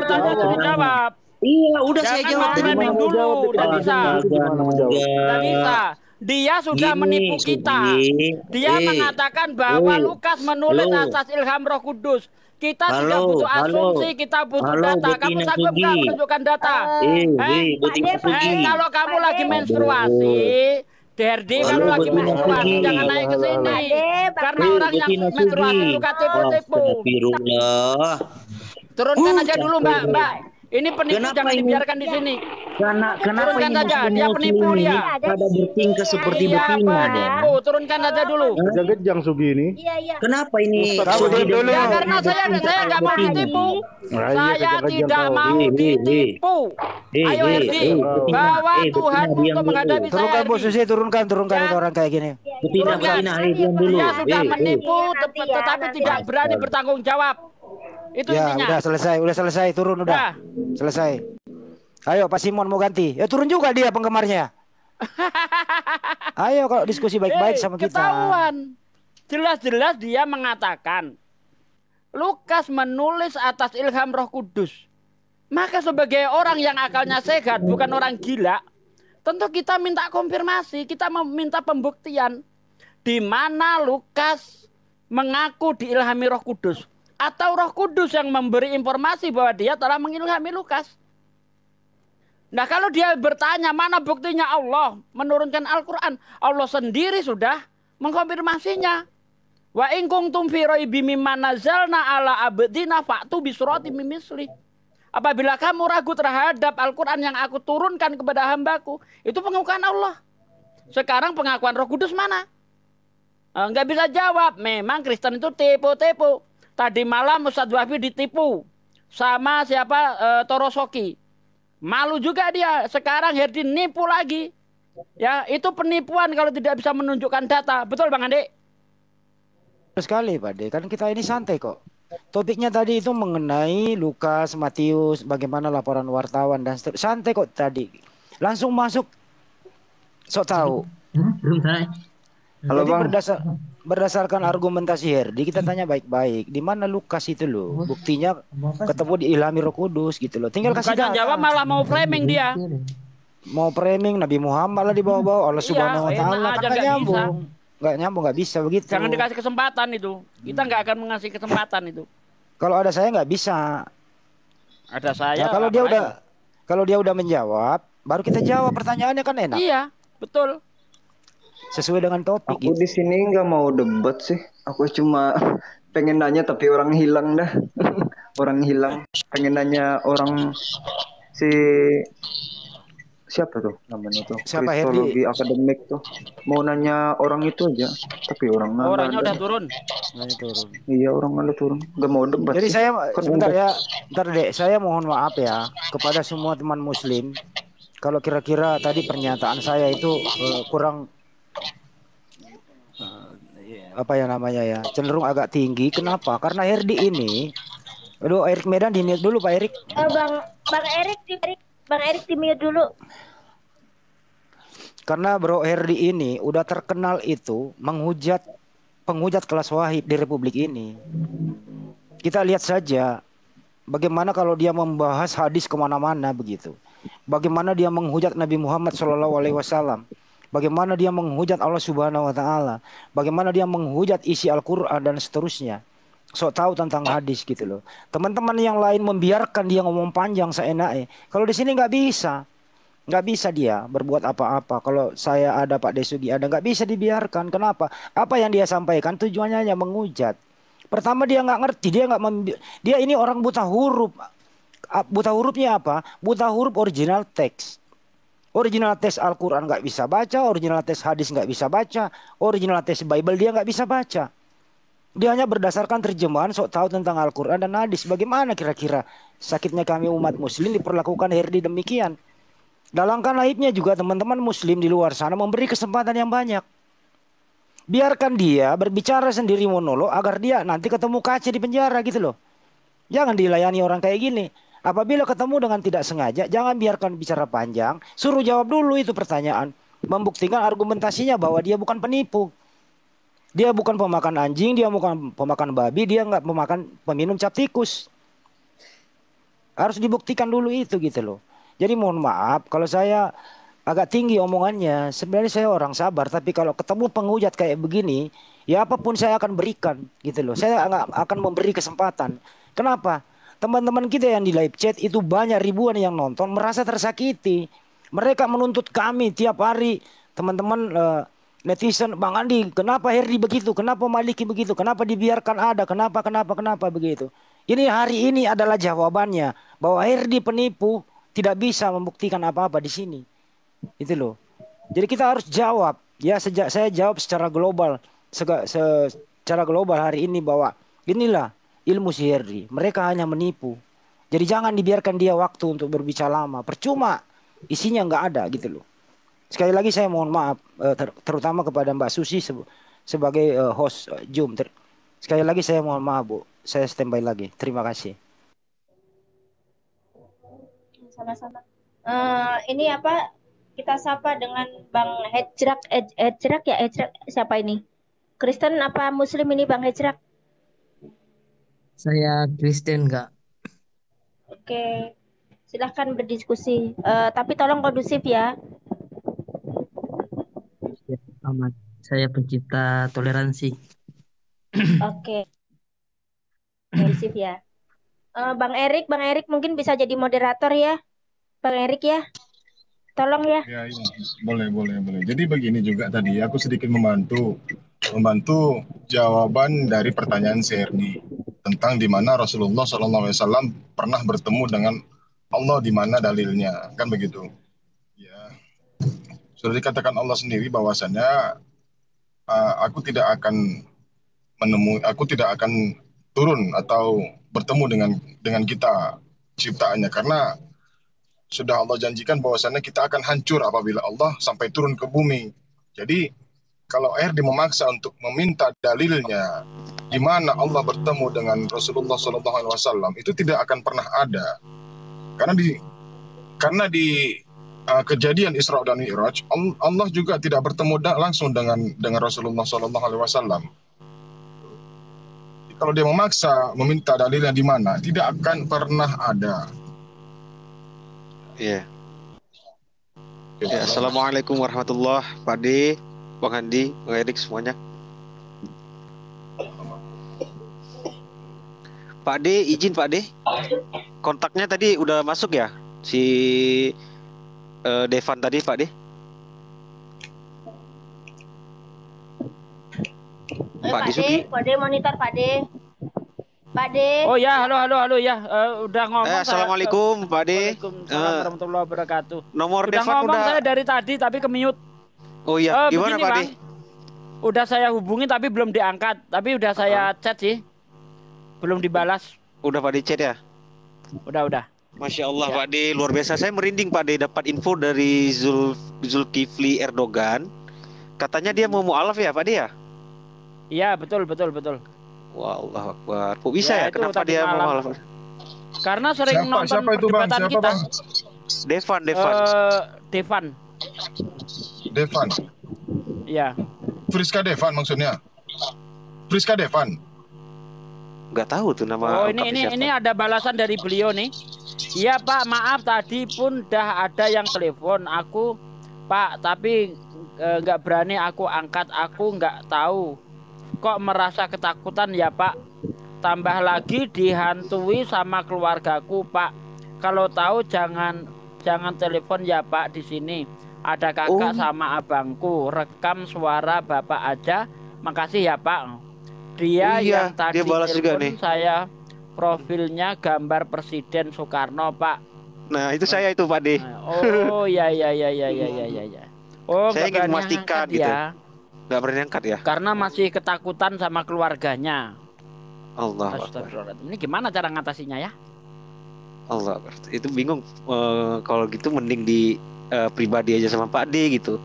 [SPEAKER 5] Jawab.
[SPEAKER 4] Iya, udah saya jawab tadi.
[SPEAKER 5] Udah bisa. Dia sudah menipu kita. Dia mengatakan bahwa Lukas menulis atas ilham Roh Kudus. Kita tidak butuh asumsi, kita butuh data. Kamu sanggup nggak menunjukkan data? Kalau kamu lagi menstruasi, Herdi, kalau lagi menstruasi jangan naik ke sini. Karena orang yang menstruasi suka tipu-tipu. Turunkan aja dulu Mbak. Ini penipu jangan dibiarkan di sini.
[SPEAKER 4] Kenapa
[SPEAKER 5] Turunkan
[SPEAKER 4] ini
[SPEAKER 5] saja, dia
[SPEAKER 4] Muslim
[SPEAKER 5] penipu
[SPEAKER 4] ini
[SPEAKER 5] dia.
[SPEAKER 4] pada bertingkah seperti
[SPEAKER 5] Dia
[SPEAKER 4] betina deh?
[SPEAKER 5] penipu, turunkan saja dulu.
[SPEAKER 8] Kejang-kejang Sugi ini.
[SPEAKER 7] Iya, iya.
[SPEAKER 4] Kenapa ini
[SPEAKER 8] Ustaz,
[SPEAKER 4] Sugi
[SPEAKER 8] turun dulu.
[SPEAKER 5] Ya
[SPEAKER 4] dengan
[SPEAKER 5] karena saya nggak mau
[SPEAKER 4] betina?
[SPEAKER 5] ditipu.
[SPEAKER 8] Nah, iya,
[SPEAKER 5] Saya
[SPEAKER 8] kejang-kejang
[SPEAKER 5] tidak
[SPEAKER 8] kau.
[SPEAKER 5] mau ditipu. Ayo Herdi, bawa Tuhan untuk menghadapi saya.
[SPEAKER 1] Turunkan
[SPEAKER 5] Herdi.
[SPEAKER 1] posisi, turunkan
[SPEAKER 5] Ya.
[SPEAKER 1] itu orang kayak gini.
[SPEAKER 4] Betina, diam dulu.
[SPEAKER 5] Dia sudah menipu,
[SPEAKER 7] nanti ya,
[SPEAKER 5] tetapi
[SPEAKER 7] nanti
[SPEAKER 5] tidak
[SPEAKER 7] ya.
[SPEAKER 5] berani bertanggung jawab. Itu
[SPEAKER 1] Ya,
[SPEAKER 5] intinya.
[SPEAKER 1] udah selesai, turun udah.
[SPEAKER 5] Udah.
[SPEAKER 1] Selesai. Ayo Pak Simon mau ganti. Ya turun juga dia penggemarnya. Ayo kalau diskusi baik-baik sama kita.
[SPEAKER 5] Ketahuan. Jelas-jelas dia mengatakan Lukas menulis atas ilham Roh Kudus. Maka sebagai orang yang akalnya sehat, bukan orang gila, tentu kita minta konfirmasi, kita meminta pembuktian di mana Lukas mengaku diilhami Roh Kudus atau Roh Kudus yang memberi informasi bahwa dia telah mengilhami Lukas. Nah, kalau dia bertanya mana buktinya Allah menurunkan Al-Quran, Allah sendiri sudah mengkonfirmasinya. Wa in kuntum fi raibim mimma nazalna ala abdina fa'tu bi suratin min misli. Apabila kamu ragu terhadap Al-Quran yang aku turunkan kepada hambaku, itu pengakuan Allah. Sekarang pengakuan Roh Kudus mana? Nggak bisa jawab. Memang Kristen itu tipu-tipu. Tadi malam Ustadz Wahbi ditipu sama siapa Torosoki. Malu juga dia. Sekarang Herdi nipu lagi. Ya, itu penipuan kalau tidak bisa menunjukkan data. Betul Bang Andi?
[SPEAKER 1] Sekali Pak De, kan kita ini santai kok. Topiknya tadi itu mengenai Lukas, Matius, bagaimana laporan wartawan dan santai kok tadi. Langsung masuk. Sok tahu.
[SPEAKER 4] Halo
[SPEAKER 1] Jadi
[SPEAKER 4] Bang.
[SPEAKER 1] berdasarkan argumentasi Herdi, kita tanya baik-baik. Di mana Lukas itu loh? Buktinya ketemu diilhami Roh Kudus gitu loh. Tinggal kasih
[SPEAKER 5] Bukan
[SPEAKER 1] data.
[SPEAKER 5] jawab malah mau framing dia.
[SPEAKER 1] Mau framing Nabi Muhammad lah dibawa-bawa Allah Subhanahu wa
[SPEAKER 5] Iya,
[SPEAKER 1] taala.
[SPEAKER 5] enak
[SPEAKER 1] Kan
[SPEAKER 5] aja,
[SPEAKER 1] nggak
[SPEAKER 5] nggak
[SPEAKER 1] nyambung. Nggak bisa begitu.
[SPEAKER 5] Jangan dikasih kesempatan itu. Kita nggak akan mengasih kesempatan itu.
[SPEAKER 1] Kalau ada saya nggak bisa.
[SPEAKER 5] Ada saya.
[SPEAKER 1] Nah, kalau dia udah menjawab, baru kita jawab pertanyaannya kan enak.
[SPEAKER 5] Iya, betul.
[SPEAKER 1] Sesuai dengan topik.
[SPEAKER 9] Aku di sini nggak mau debat sih. Aku cuma pengen nanya tapi orang hilang dah. Orang hilang. Pengen nanya orang si siapa tuh namanya tuh?
[SPEAKER 1] Siapa,
[SPEAKER 9] Kristologi akademik tuh. Mau nanya orang itu aja. Tapi orang nggak
[SPEAKER 5] Orangnya
[SPEAKER 9] ada.
[SPEAKER 5] udah turun.
[SPEAKER 9] Iya orang ada turun. Nggak mau debat.
[SPEAKER 1] Jadi
[SPEAKER 9] sih.
[SPEAKER 1] saya
[SPEAKER 9] Kan
[SPEAKER 1] sebentar
[SPEAKER 9] udah.
[SPEAKER 1] ya, bentar Dek. Saya mohon maaf ya kepada semua teman Muslim. Kalau kira-kira tadi pernyataan saya itu kurang apa ya namanya ya, cenderung agak tinggi. Kenapa? Karena Herdi ini, aduh Erik Medan di mute dulu Pak Erik.
[SPEAKER 7] Bang Erik di mute dulu.
[SPEAKER 1] Karena Bro Herdi ini udah terkenal itu penghujat kelas wahid di Republik ini. Kita lihat saja bagaimana kalau dia membahas hadis kemana-mana begitu. Bagaimana dia menghujat Nabi Muhammad SAW. Bagaimana dia menghujat Allah Subhanahu wa taala. Bagaimana dia menghujat isi Al-Qur'an dan seterusnya. Sok tahu tentang hadis gitu loh. Teman-teman yang lain membiarkan dia ngomong panjang seenaknya. Kalau di sini nggak bisa. Nggak bisa dia berbuat apa-apa. Kalau saya ada, Pak Desugi ada, nggak bisa dibiarkan. Kenapa? Apa yang dia sampaikan tujuannya hanya menghujat. Pertama dia nggak ngerti, dia ini orang buta huruf. Buta hurufnya apa? Buta huruf original teks. Original teks Al-Quran nggak bisa baca, original teks hadis nggak bisa baca, original teks Bible dia nggak bisa baca. Dia hanya berdasarkan terjemahan sok tahu tentang Al-Quran dan hadis. Bagaimana kira-kira sakitnya kami umat Muslim diperlakukan Herdi demikian? Dalangkan aibnya juga teman-teman Muslim di luar sana memberi kesempatan yang banyak. Biarkan dia berbicara sendiri monolog agar dia nanti ketemu kaca di penjara gitu loh. Jangan dilayani orang kayak gini. Apabila ketemu dengan tidak sengaja, jangan biarkan bicara panjang. Suruh jawab dulu itu pertanyaan. Membuktikan argumentasinya bahwa dia bukan penipu. Dia bukan pemakan anjing, dia bukan pemakan babi, dia nggak pemakan peminum cap tikus. Harus dibuktikan dulu itu gitu loh. Jadi mohon maaf kalau saya agak tinggi omongannya. Sebenarnya saya orang sabar, tapi kalau ketemu penghujat kayak begini, ya apapun saya akan berikan gitu loh. Saya nggak akan memberi kesempatan. Kenapa? Teman-teman kita yang di live chat itu banyak ribuan yang nonton merasa tersakiti. Mereka menuntut kami tiap hari. Teman-teman netizen, Bang Andi, kenapa Herdi begitu? Kenapa Maliki begitu? Kenapa dibiarkan ada? Kenapa begitu? Ini hari ini adalah jawabannya. Bahwa Herdi penipu. tidak bisa membuktikan apa-apa di sini. Itu loh. Jadi kita harus jawab. Ya, saya jawab secara global, secara global hari ini bahwa inilah ilmu sihir. Mereka hanya menipu. Jadi jangan dibiarkan dia waktu untuk berbicara lama. Percuma, isinya nggak ada gitu loh. Sekali lagi saya mohon maaf, terutama kepada Mbak Susi sebagai host Zoom. Sekali lagi saya mohon maaf Bu, saya standby lagi. Terima kasih.
[SPEAKER 7] Sama-sama. Ini apa? Kita sapa dengan Bang Hejrak ya, Hejrak siapa ini? Kristen apa Muslim ini Bang Hejrak?
[SPEAKER 8] Saya Kristen Kak.
[SPEAKER 7] Oke, silahkan berdiskusi. Tapi tolong kondusif ya.
[SPEAKER 8] Ya, amat. Saya pencipta toleransi.
[SPEAKER 7] Oke, kondusif ya. Bang Erik mungkin bisa jadi moderator ya, Bang Erik ya. Tolong ya.
[SPEAKER 10] Ya, boleh. Jadi begini juga tadi, aku sedikit membantu jawaban dari pertanyaan Serdi tentang di mana Rasulullah SAW pernah bertemu dengan Allah, di mana dalilnya, kan begitu? Ya, sudah dikatakan Allah sendiri bahwasannya aku tidak akan turun atau bertemu dengan kita ciptaannya, karena sudah Allah janjikan bahwasannya kita akan hancur apabila Allah sampai turun ke bumi. Jadi kalau RD memaksa untuk meminta dalilnya di mana Allah bertemu dengan Rasulullah SAW, itu tidak akan pernah ada. Karena di kejadian Isra dan Mi'raj, Allah juga tidak bertemu langsung dengan Rasulullah SAW. Kalau dia memaksa meminta dalilnya di mana, tidak akan pernah ada.
[SPEAKER 11] Iya. Ya, Assalamualaikum warahmatullahi wabarakatuh, Pak D, Bang Handi, Bang Erik semuanya. Pak D, izin Pak D. Kontaknya tadi udah masuk ya? Si Devan tadi Pak D.
[SPEAKER 7] Pak D, kode monitor Pak D. Pak D.
[SPEAKER 5] Oh ya, halo ya. Udah ngomong.
[SPEAKER 11] Assalamualaikum Pak D.
[SPEAKER 5] Waalaikumsalam warahmatullahi wabarakatuh.
[SPEAKER 11] Nomor
[SPEAKER 5] udah
[SPEAKER 11] Devan
[SPEAKER 5] ngomong
[SPEAKER 11] udah.
[SPEAKER 5] Saya dari tadi tapi ke-mute.
[SPEAKER 11] Oh iya, gimana
[SPEAKER 5] begini,
[SPEAKER 11] Pak D?
[SPEAKER 5] Bang. Udah saya hubungi tapi belum diangkat. Tapi udah saya chat sih. Belum dibalas.
[SPEAKER 11] Udah Pak D chat ya?
[SPEAKER 5] Udah.
[SPEAKER 11] Masya Allah ya. Pak D, luar biasa. Saya merinding Pak D dapat info dari Zulkifli Erdogan. Katanya dia mau mu'alaf ya Pak D ya?
[SPEAKER 5] Iya, betul.
[SPEAKER 11] Wah, Allah Akbar. Kok bisa ya? Kenapa dia mau mu'alaf?
[SPEAKER 5] Karena sering nonton
[SPEAKER 10] siapa itu, Bang?
[SPEAKER 5] perdebatan
[SPEAKER 10] Siapa,
[SPEAKER 5] kita.
[SPEAKER 10] Bang?
[SPEAKER 5] Devan. Iya.
[SPEAKER 10] Friska Devan maksudnya. Friska Devan.
[SPEAKER 11] Nggak tahu tuh nama.
[SPEAKER 5] Oh, ini ada balasan dari beliau nih. Iya Pak, maaf tadi pun dah ada yang telepon aku Pak, tapi nggak berani aku angkat, aku nggak tahu kok merasa ketakutan ya Pak. Tambah lagi dihantui sama keluargaku Pak. Kalau tahu jangan telepon ya Pak, di sini ada kakak sama abangku, rekam suara Bapak aja. Makasih ya Pak. Dia yang tadi telepon saya. Profilnya gambar Presiden Soekarno Pak.
[SPEAKER 11] Nah itu saya itu Pak D.
[SPEAKER 5] Oh ya. Oh,
[SPEAKER 11] saya ingin memastikan gitu.
[SPEAKER 5] Ya.
[SPEAKER 11] Gak berani angkat ya.
[SPEAKER 5] Karena masih ketakutan sama keluarganya.
[SPEAKER 11] Allah.
[SPEAKER 5] Ini gimana cara ngatasinya ya?
[SPEAKER 11] Allah. Itu bingung. Kalau gitu mending di pribadi aja sama Pak D gitu.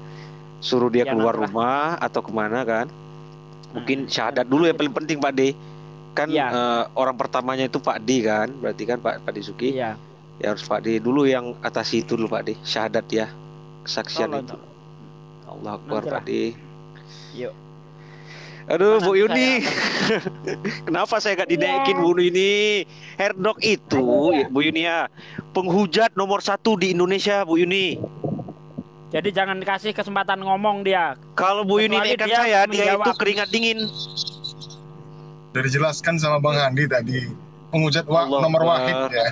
[SPEAKER 11] Suruh dia keluar rumah atau kemana kan. Mungkin syahadat dulu yang paling penting Pak D. Kan orang pertamanya itu Pak D kan, berarti kan Pak Disuki. Iya. Ya harus Pak D dulu yang atasi itu dulu Pak D, syahadat ya, kesaksian itu. Allah Akbar Pak D.
[SPEAKER 5] Yuk.
[SPEAKER 11] Aduh Bu Yuni, kenapa saya gak dinaikin Bu Yuni? Herdok itu Bu Yuni ya, penghujat nomor 1 di Indonesia Bu Yuni.
[SPEAKER 5] Jadi jangan kasih kesempatan ngomong dia.
[SPEAKER 11] Kalau Bu Yuni naikkan saya, dia itu keringat dingin.
[SPEAKER 10] Dari jelaskan sama Bang Handi tadi, penghujat nomor wahid ya.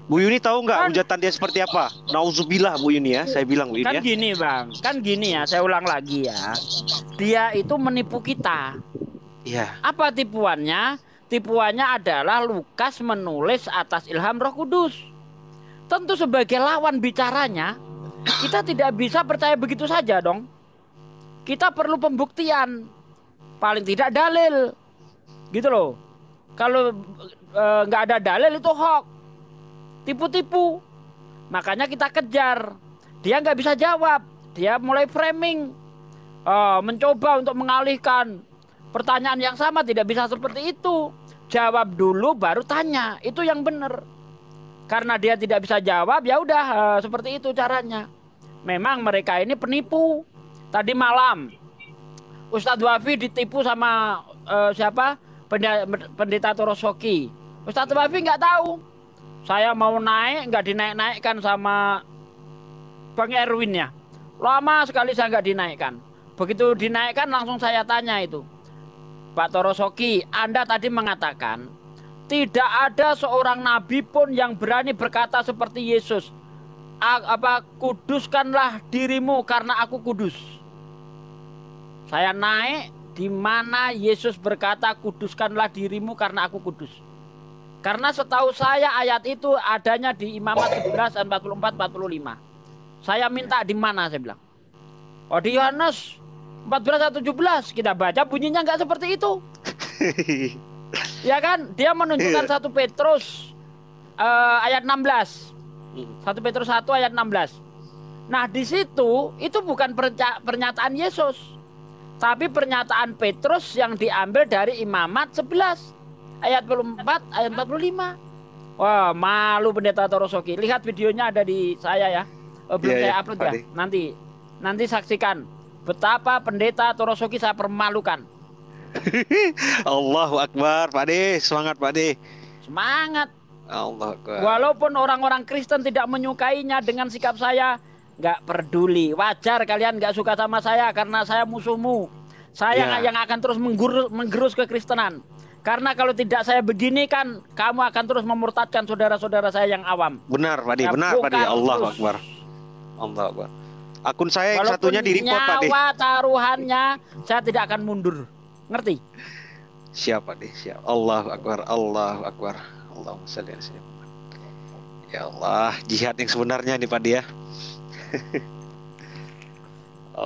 [SPEAKER 11] Bu Yuni tahu nggak hujatan dia seperti apa? Nauzubillah Bu Yuni ya, saya bilang Bu Yuni
[SPEAKER 5] kan ya. Gini Bang, kan gini ya, saya ulang lagi ya. Dia itu menipu kita.
[SPEAKER 11] Iya.
[SPEAKER 5] Apa tipuannya? Tipuannya adalah Lukas menulis atas ilham Roh Kudus. tentu sebagai lawan bicaranya, kita tidak bisa percaya begitu saja dong. Kita perlu pembuktian, paling tidak dalil, gitu loh. Kalau nggak ada dalil itu hoax, tipu-tipu. Makanya kita kejar. Dia nggak bisa jawab, dia mulai framing, mencoba untuk mengalihkan pertanyaan yang sama. Tidak bisa seperti itu. Jawab dulu baru tanya, itu yang benar. Karena dia tidak bisa jawab, ya udah seperti itu caranya. Memang mereka ini penipu. Tadi malam Ustadz Wafi ditipu sama siapa? Pendeta Torosoki. Ustadz Wafi nggak tahu. Saya mau naik, nggak dinaik-naikkan sama Bang Erwin ya. Lama sekali saya nggak dinaikkan. Begitu dinaikkan langsung saya tanya itu, Pak Torosoki, Anda tadi mengatakan tidak ada seorang nabi pun yang berani berkata seperti Yesus. Kuduskanlah dirimu karena aku kudus. Saya naik di mana Yesus berkata kuduskanlah dirimu karena aku kudus. Karena setahu saya ayat itu adanya di Imamat 11 dan 44-45. Saya minta di mana saya bilang. Oh di Yohanes 14 atau 17 kita baca bunyinya nggak seperti itu. Ya kan, dia menunjukkan 1 Petrus ayat 16. 1 Petrus 1 ayat 16. Nah, di situ itu bukan pernyataan Yesus, tapi pernyataan Petrus yang diambil dari Imamat 11 ayat 44 ayat 45. Wah, malu pendeta Torosoki. Lihat videonya ada di saya ya. Belum saya upload ya. Nanti saksikan betapa pendeta Torosoki saya permalukan.
[SPEAKER 11] Allahu Akbar, Pak De, semangat Pak De.
[SPEAKER 5] Semangat.
[SPEAKER 11] Allah Akbar.
[SPEAKER 5] Walaupun orang-orang Kristen tidak menyukainya dengan sikap saya, nggak peduli. Wajar kalian nggak suka sama saya karena saya musuhmu. Saya yang akan terus menggerus kekristenan. Karena kalau tidak saya begini kan, kamu akan terus memurtadkan saudara-saudara saya yang awam.
[SPEAKER 11] Benar Pak De, benar Pak De. Allahu Akbar. Allah Akbar. Akun saya yang satunya di report Pak De.
[SPEAKER 5] Nyawa taruhannya, saya tidak akan mundur. Ngerti?
[SPEAKER 11] Siapa deh? Siap. Allahu Akbar, Allahu Akbar. Allahumma shalli ala sayyidina. Ya Allah, jihad yang sebenarnya nih Pak dia.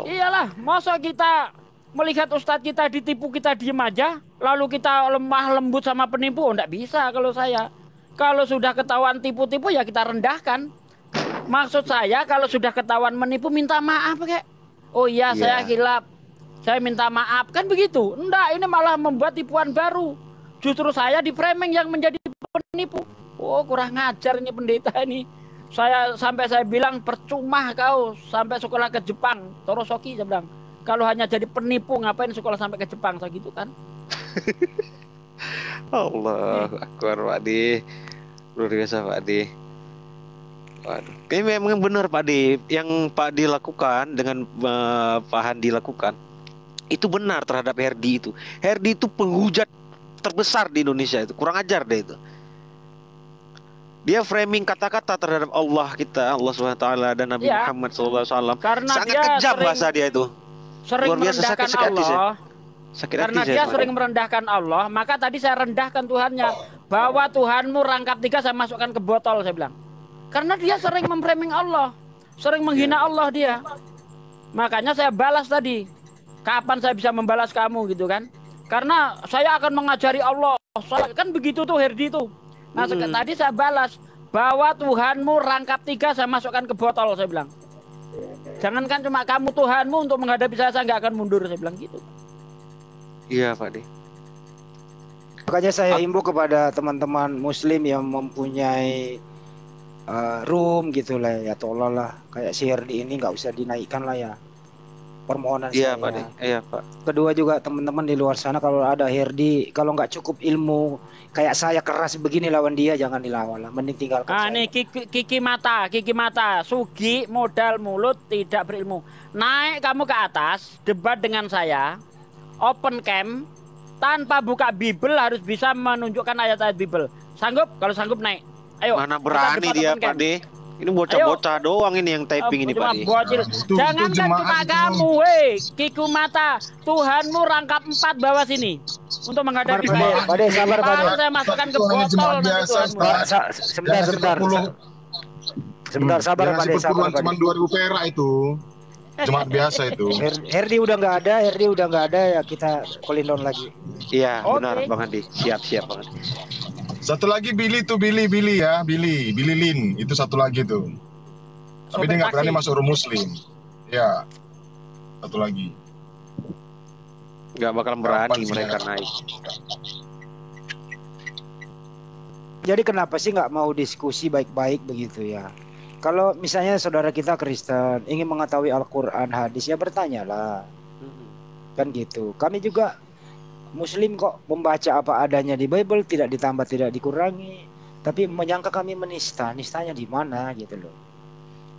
[SPEAKER 5] Iyalah, masa kita melihat ustadz kita ditipu kita diem aja, lalu kita lemah lembut sama penipu? Enggak bisa kalau saya. Kalau sudah ketahuan tipu-tipu ya kita rendahkan. Maksud saya kalau sudah ketahuan menipu minta maaf kayak. Oh iya, saya hilap. Saya minta maaf, kan begitu. Enggak, ini malah membuat tipuan baru. Justru saya di framing yang menjadi penipu. Oh, kurang ngajar ini pendeta ini. Sampai saya bilang percuma kau sampai sekolah ke Jepang. Torosoki saya bilang, kalau hanya jadi penipu ngapain sekolah sampai ke Jepang, saya gitu kan.
[SPEAKER 11] Allahu Akbar Pak De. Luar biasa Pak De. Waduh, kayaknya memang benar Pak De. Yang Pak De lakukan dengan Pak Handi lakukan itu benar terhadap Herdi itu. Herdi itu penghujat terbesar di Indonesia itu. Kurang ajar deh itu. Dia framing kata-kata terhadap Allah kita, Allah SWT dan Nabi Muhammad SAW. Sangat kejam bahasa dia itu.
[SPEAKER 5] Sering
[SPEAKER 11] luar biasa
[SPEAKER 5] merendahkan
[SPEAKER 11] sakit
[SPEAKER 5] Allah.
[SPEAKER 11] Sakit
[SPEAKER 5] karena
[SPEAKER 11] hati
[SPEAKER 5] dia
[SPEAKER 11] saya,
[SPEAKER 5] sering merendahkan Allah, maka tadi saya rendahkan Tuhannya. Bahwa Tuhanmu rangkap 3 saya masukkan ke botol, saya bilang. Karena dia sering memframing Allah, sering menghina Allah dia. Makanya saya balas tadi. Kapan saya bisa membalas kamu gitu kan? Karena saya akan mengajari Allah. Kan begitu tuh Herdi tuh. Nah tadi saya balas bahwa Tuhanmu rangkap 3 saya masukkan ke botol, saya bilang. Jangankan cuma kamu Tuhanmu untuk menghadapi saya nggak akan mundur, saya bilang gitu.
[SPEAKER 11] Iya Pak De.
[SPEAKER 1] Makanya saya himbau kepada teman-teman Muslim yang mempunyai room gitulah ya, tolonglah kayak si Herdi ini nggak usah dinaikkan lah ya. Permohonan saya.
[SPEAKER 11] Pak De. Iya Pak.
[SPEAKER 1] Kedua juga teman-teman di luar sana kalau ada Herdi, kalau nggak cukup ilmu kayak saya keras begini lawan dia, jangan dilawan lah, mending tinggalkan.
[SPEAKER 5] Nih Kiki mata, Sugi modal mulut tidak berilmu. Naik kamu ke atas, debat dengan saya, open cam, tanpa buka Bible harus bisa menunjukkan ayat-ayat Bible. Sanggup? Kalau sanggup naik. Ayo.
[SPEAKER 11] Mana berani dia Pak De. Ini bocah-bocah doang ini yang typing ini Pak De.
[SPEAKER 5] Jangan kan cuma kamu, Kiku mata. Tuhanmu rangkap 4 bawah sini untuk menghadapi saya.
[SPEAKER 1] Sabar,
[SPEAKER 5] saya masukkan ke botol nanti Tuhanmu.
[SPEAKER 1] Sebentar. Sebentar, sabar
[SPEAKER 10] Yang
[SPEAKER 1] Pak
[SPEAKER 10] ngasih
[SPEAKER 1] De, sabar
[SPEAKER 10] perpuluhan
[SPEAKER 1] Pak
[SPEAKER 10] cuma
[SPEAKER 1] De.
[SPEAKER 10] 2.000 perak itu. Jemaat biasa itu.
[SPEAKER 1] Herdi udah nggak ada, ya kita cooling down lagi.
[SPEAKER 11] Iya, benar Bang Andi. Siap Bang Andi.
[SPEAKER 10] Satu lagi Billy ya, Billy Lin, itu satu lagi tuh. Tapi dia nggak berani masuk room muslim. Ya, satu lagi.
[SPEAKER 11] Nggak bakal berani mereka naik.
[SPEAKER 1] Jadi kenapa sih nggak mau diskusi baik-baik begitu ya? Kalau misalnya saudara kita Kristen ingin mengetahui Al-Quran, hadis, ya bertanyalah. Kan gitu. Kami juga Muslim kok, membaca apa adanya di Bible, tidak ditambah, tidak dikurangi. Tapi menyangka kami menista, nistanya di mana gitu loh.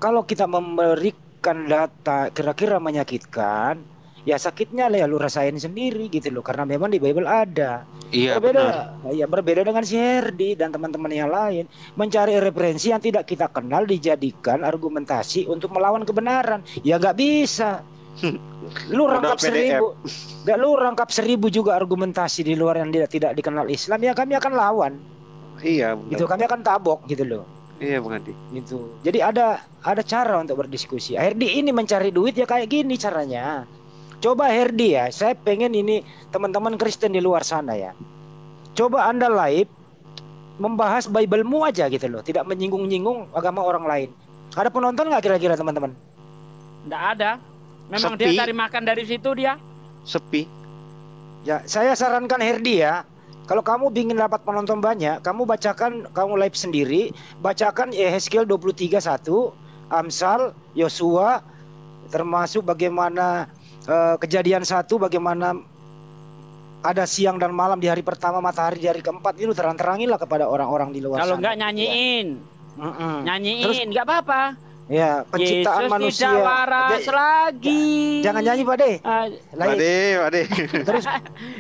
[SPEAKER 1] Kalau kita memberikan data kira-kira menyakitkan, ya sakitnya lah ya lu rasain sendiri gitu loh, karena memang di Bible ada.
[SPEAKER 11] Iya,
[SPEAKER 1] berbeda dengan si Herdi dan teman-teman yang lain, mencari referensi yang tidak kita kenal dijadikan argumentasi untuk melawan kebenaran. Ya nggak bisa. Lu rangkap 1000, lu rangkap 1000 juga argumentasi di luar yang tidak dikenal Islam, ya kami akan lawan.
[SPEAKER 11] Iya,
[SPEAKER 1] benar. Gitu, kami akan tabok gitu loh.
[SPEAKER 11] Iya Bang Andi.
[SPEAKER 1] Gitu. Jadi ada cara untuk berdiskusi. Herdi ini mencari duit ya kayak gini caranya. Coba Herdi ya, saya pengen ini teman-teman Kristen di luar sana ya. Coba Anda live membahas Bible-mu aja gitu loh, tidak menyinggung-nyinggung agama orang lain. Ada penonton nggak kira-kira teman-teman?
[SPEAKER 5] Nggak ada. Memang
[SPEAKER 11] Sepi.
[SPEAKER 5] dia cari makan dari situ dia.
[SPEAKER 11] Sepi.
[SPEAKER 1] Ya, saya sarankan Herdi ya. Kalau kamu ingin dapat penonton banyak, kamu bacakan, kamu live sendiri, bacakan Yehezkiel 23:1, Amsal, Yosua, termasuk bagaimana Kejadian 1, bagaimana ada siang dan malam di hari pertama, matahari di hari keempat, itu terang-terangilah kepada orang-orang di luar sana.
[SPEAKER 5] Kalau nggak nyanyiin, nyanyiin nggak apa-apa.
[SPEAKER 1] Ya, penciptaan
[SPEAKER 5] Yesus
[SPEAKER 1] manusia.
[SPEAKER 5] tidak waras lagi.
[SPEAKER 1] Jangan nyanyi Pak De.
[SPEAKER 11] Pak De.
[SPEAKER 1] Terus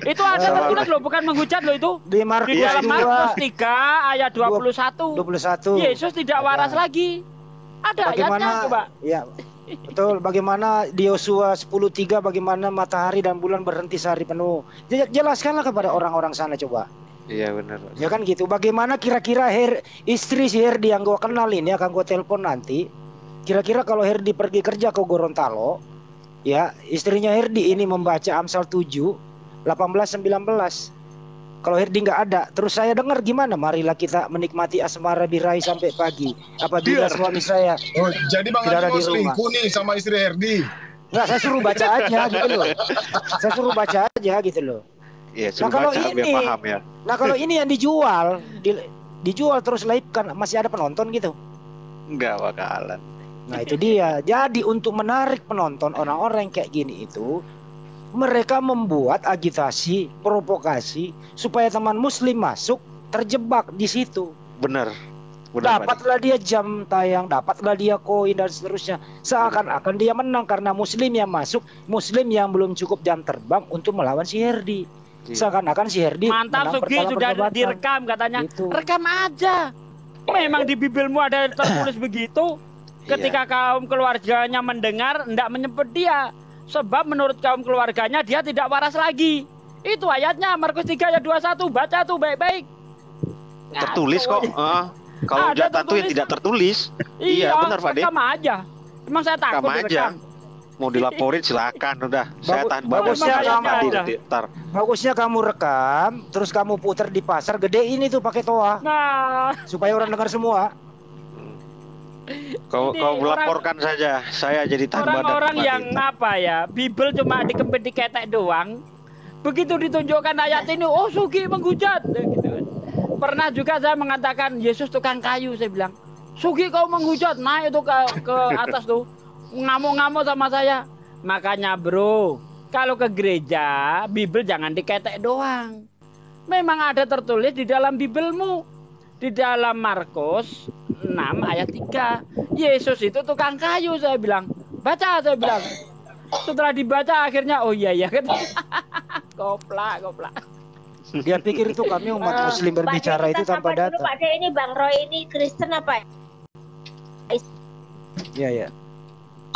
[SPEAKER 5] itu ada tertulis loh, bukan menghujat loh itu.
[SPEAKER 1] Di
[SPEAKER 5] dalam Markus 3 ayat 21.
[SPEAKER 1] 21.
[SPEAKER 5] Yesus tidak waras lagi. Ada ayatnya coba.
[SPEAKER 1] Ya. Betul, bagaimana di Yosua 10:3 bagaimana matahari dan bulan berhenti sehari penuh. Jelaskanlah kepada orang-orang sana coba.
[SPEAKER 11] Iya benar.
[SPEAKER 1] Ya kan gitu. Bagaimana kira-kira istri si Herdi yang gue kenalin ya, akan gue telepon nanti. Kira-kira kalau Herdi pergi kerja ke Gorontalo, ya istrinya Herdi ini membaca Amsal 7, 18-19. Kalau Herdi nggak ada, terus saya dengar gimana? Marilah kita menikmati asmara birahi sampai pagi. Apabila suami saya
[SPEAKER 10] jadi Bang Andi mau selingkuh nih sama istri Herdi?
[SPEAKER 1] Nggak, saya suruh baca aja gitu loh. Saya suruh baca aja gitu loh.
[SPEAKER 11] Iya, nah kalau ini, paham ya.
[SPEAKER 1] Nah kalau ini yang dijual terus live kan masih ada penonton gitu?
[SPEAKER 11] Nggak bakalan.
[SPEAKER 1] Nah itu dia. Jadi untuk menarik penonton orang-orang kayak gini itu, mereka membuat agitasi, provokasi supaya teman Muslim masuk terjebak di situ.
[SPEAKER 11] Benar.
[SPEAKER 1] Dapatlah dia jam tayang, dapatlah dia koin dan seterusnya. Seakan-akan dia menang karena Muslim yang masuk, Muslim yang belum cukup jam terbang untuk melawan si Herdi. Seakan-akan si Herdi
[SPEAKER 5] mantap Sugi sudah direkam katanya. Gitu. Rekam aja. Memang di Bibelmu ada tertulis begitu. Ketika kaum keluarganya mendengar, hendak menyebut dia. Sebab menurut kaum keluarganya dia tidak waras lagi. Itu ayatnya Markus 3 ayat 21. Baca tuh baik-baik.
[SPEAKER 11] Tertulis kok. Kalau jatah tuh yang tidak tertulis. Iya benar Pak De.
[SPEAKER 5] Rekam aja. Emang saya takut
[SPEAKER 11] aja. Mau dilaporin silakan udah. Saya tahan
[SPEAKER 1] bagusnya kamu rekam, terus kamu putar di pasar, gedein itu pakai toa.
[SPEAKER 5] Nah,
[SPEAKER 1] supaya orang dengar semua.
[SPEAKER 11] Kau laporkan saja, saya jadi tahan badan.
[SPEAKER 5] Orang-orang yang apa ya, Bible cuma dikempit diketek doang. Begitu ditunjukkan ayat ini, oh Sugi menghujat gitu. Pernah juga saya mengatakan Yesus tukang kayu, saya bilang, Sugi kau menghujat, naik itu ke atas tuh, ngamuk-ngamuk sama saya. Makanya bro, kalau ke gereja, Bible jangan diketek doang. Memang ada tertulis di dalam Bibelmu. Di dalam Markus 6 ayat 3, Yesus itu tukang kayu, saya bilang. Baca, saya bilang. Setelah dibaca akhirnya oh iya kan. Goplak.
[SPEAKER 1] Dia pikir itu kami umat Muslim berbicara itu tanpa data.
[SPEAKER 7] Pak De, ini Bang Roy ini Kristen apa?
[SPEAKER 4] Iya.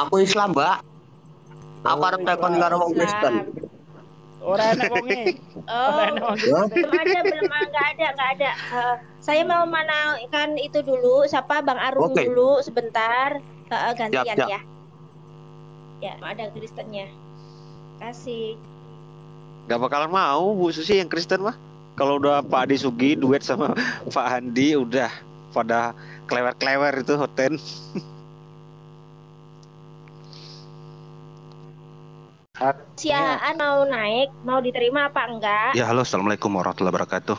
[SPEAKER 4] Aku Islam, Mbak. Aku arep tekon karo wong Kristen.
[SPEAKER 5] Orang enak wonge.
[SPEAKER 7] Belum ada, nggak ada. Saya mau manakan itu dulu, siapa Bang Arum dulu sebentar. Gantian
[SPEAKER 11] Siap.
[SPEAKER 7] ya. Ya, ada Kristennya. Kasih.
[SPEAKER 11] Gak bakalan mau Bu Susi yang Kristen mah. Kalau udah Pak Adi Sugi duet sama Pak Handi udah pada klewer-klewer itu hoten.
[SPEAKER 7] Siaan mau naik, mau diterima apa enggak?
[SPEAKER 12] Ya halo, assalamualaikum warahmatullahi wabarakatuh.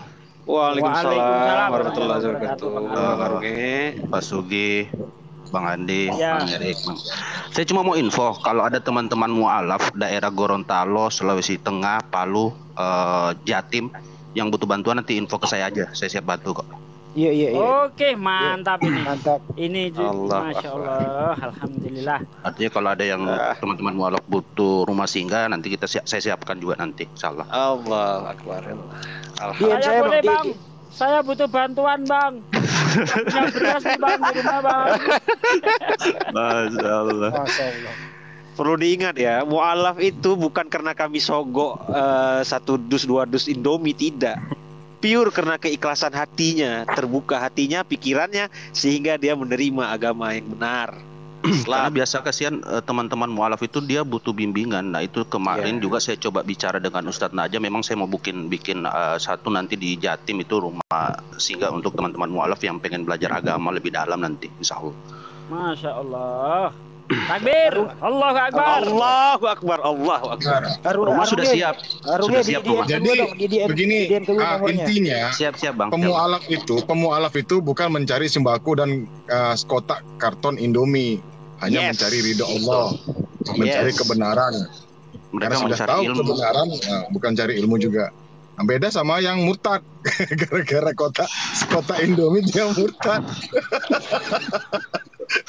[SPEAKER 11] Waalaikumsalam warahmatullahi wabarakatuh.
[SPEAKER 12] Pak Sugi, Bang Andi,
[SPEAKER 5] Ya.
[SPEAKER 12] Bang Erik. Saya cuma mau info kalau ada teman-teman mualaf daerah Gorontalo, Sulawesi Tengah, Palu, Jatim yang butuh bantuan nanti info ke saya aja. Saya siap bantu kok.
[SPEAKER 1] Iya.
[SPEAKER 5] Oke, mantap ini.
[SPEAKER 1] Mantap.
[SPEAKER 5] Ini Masya Allah, alhamdulillah.
[SPEAKER 12] Artinya kalau ada yang teman-teman mualaf butuh rumah singgah nanti saya siapkan juga nanti, insyaallah.
[SPEAKER 11] Allah Akbar.
[SPEAKER 5] Saya boleh Bang. Saya butuh bantuan Bang. Punya beras nih Bang di rumah Bang.
[SPEAKER 12] Masya Allah.
[SPEAKER 11] Perlu diingat ya, mualaf itu bukan karena kami sogok 1 dus 2 dus Indomie, tidak. Pure karena keikhlasan hatinya, terbuka hatinya, pikirannya, sehingga dia menerima agama yang benar.
[SPEAKER 12] Karena biasa kasihan teman-teman mualaf itu dia butuh bimbingan. Nah itu kemarin juga saya coba bicara dengan Ustadz Naja. Memang saya mau bikin satu nanti di Jatim itu rumah singgah untuk teman-teman mualaf yang pengen belajar agama lebih dalam nanti, insya Allah.
[SPEAKER 5] Masya Allah. Takbir, Allahu Akbar.
[SPEAKER 11] Allahu Akbar, Allahu Akbar.
[SPEAKER 12] Rumah sudah siap. Sudah siap rumah.
[SPEAKER 10] Jadi begini, intinya
[SPEAKER 12] siap Bang.
[SPEAKER 10] Pemualaf itu bukan mencari sembako dan kotak karton Indomie, hanya mencari ridho Allah, mencari kebenaran. Karena sudah tahu ilmu. Kebenaran, bukan cari ilmu juga. Nah, beda sama yang murtad, gara-gara kotak Indomie dia murtad.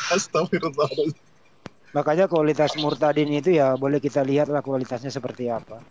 [SPEAKER 10] Astagfirullahaladzim.
[SPEAKER 1] Makanya kualitas murtadin itu ya boleh kita lihat lah kualitasnya seperti apa.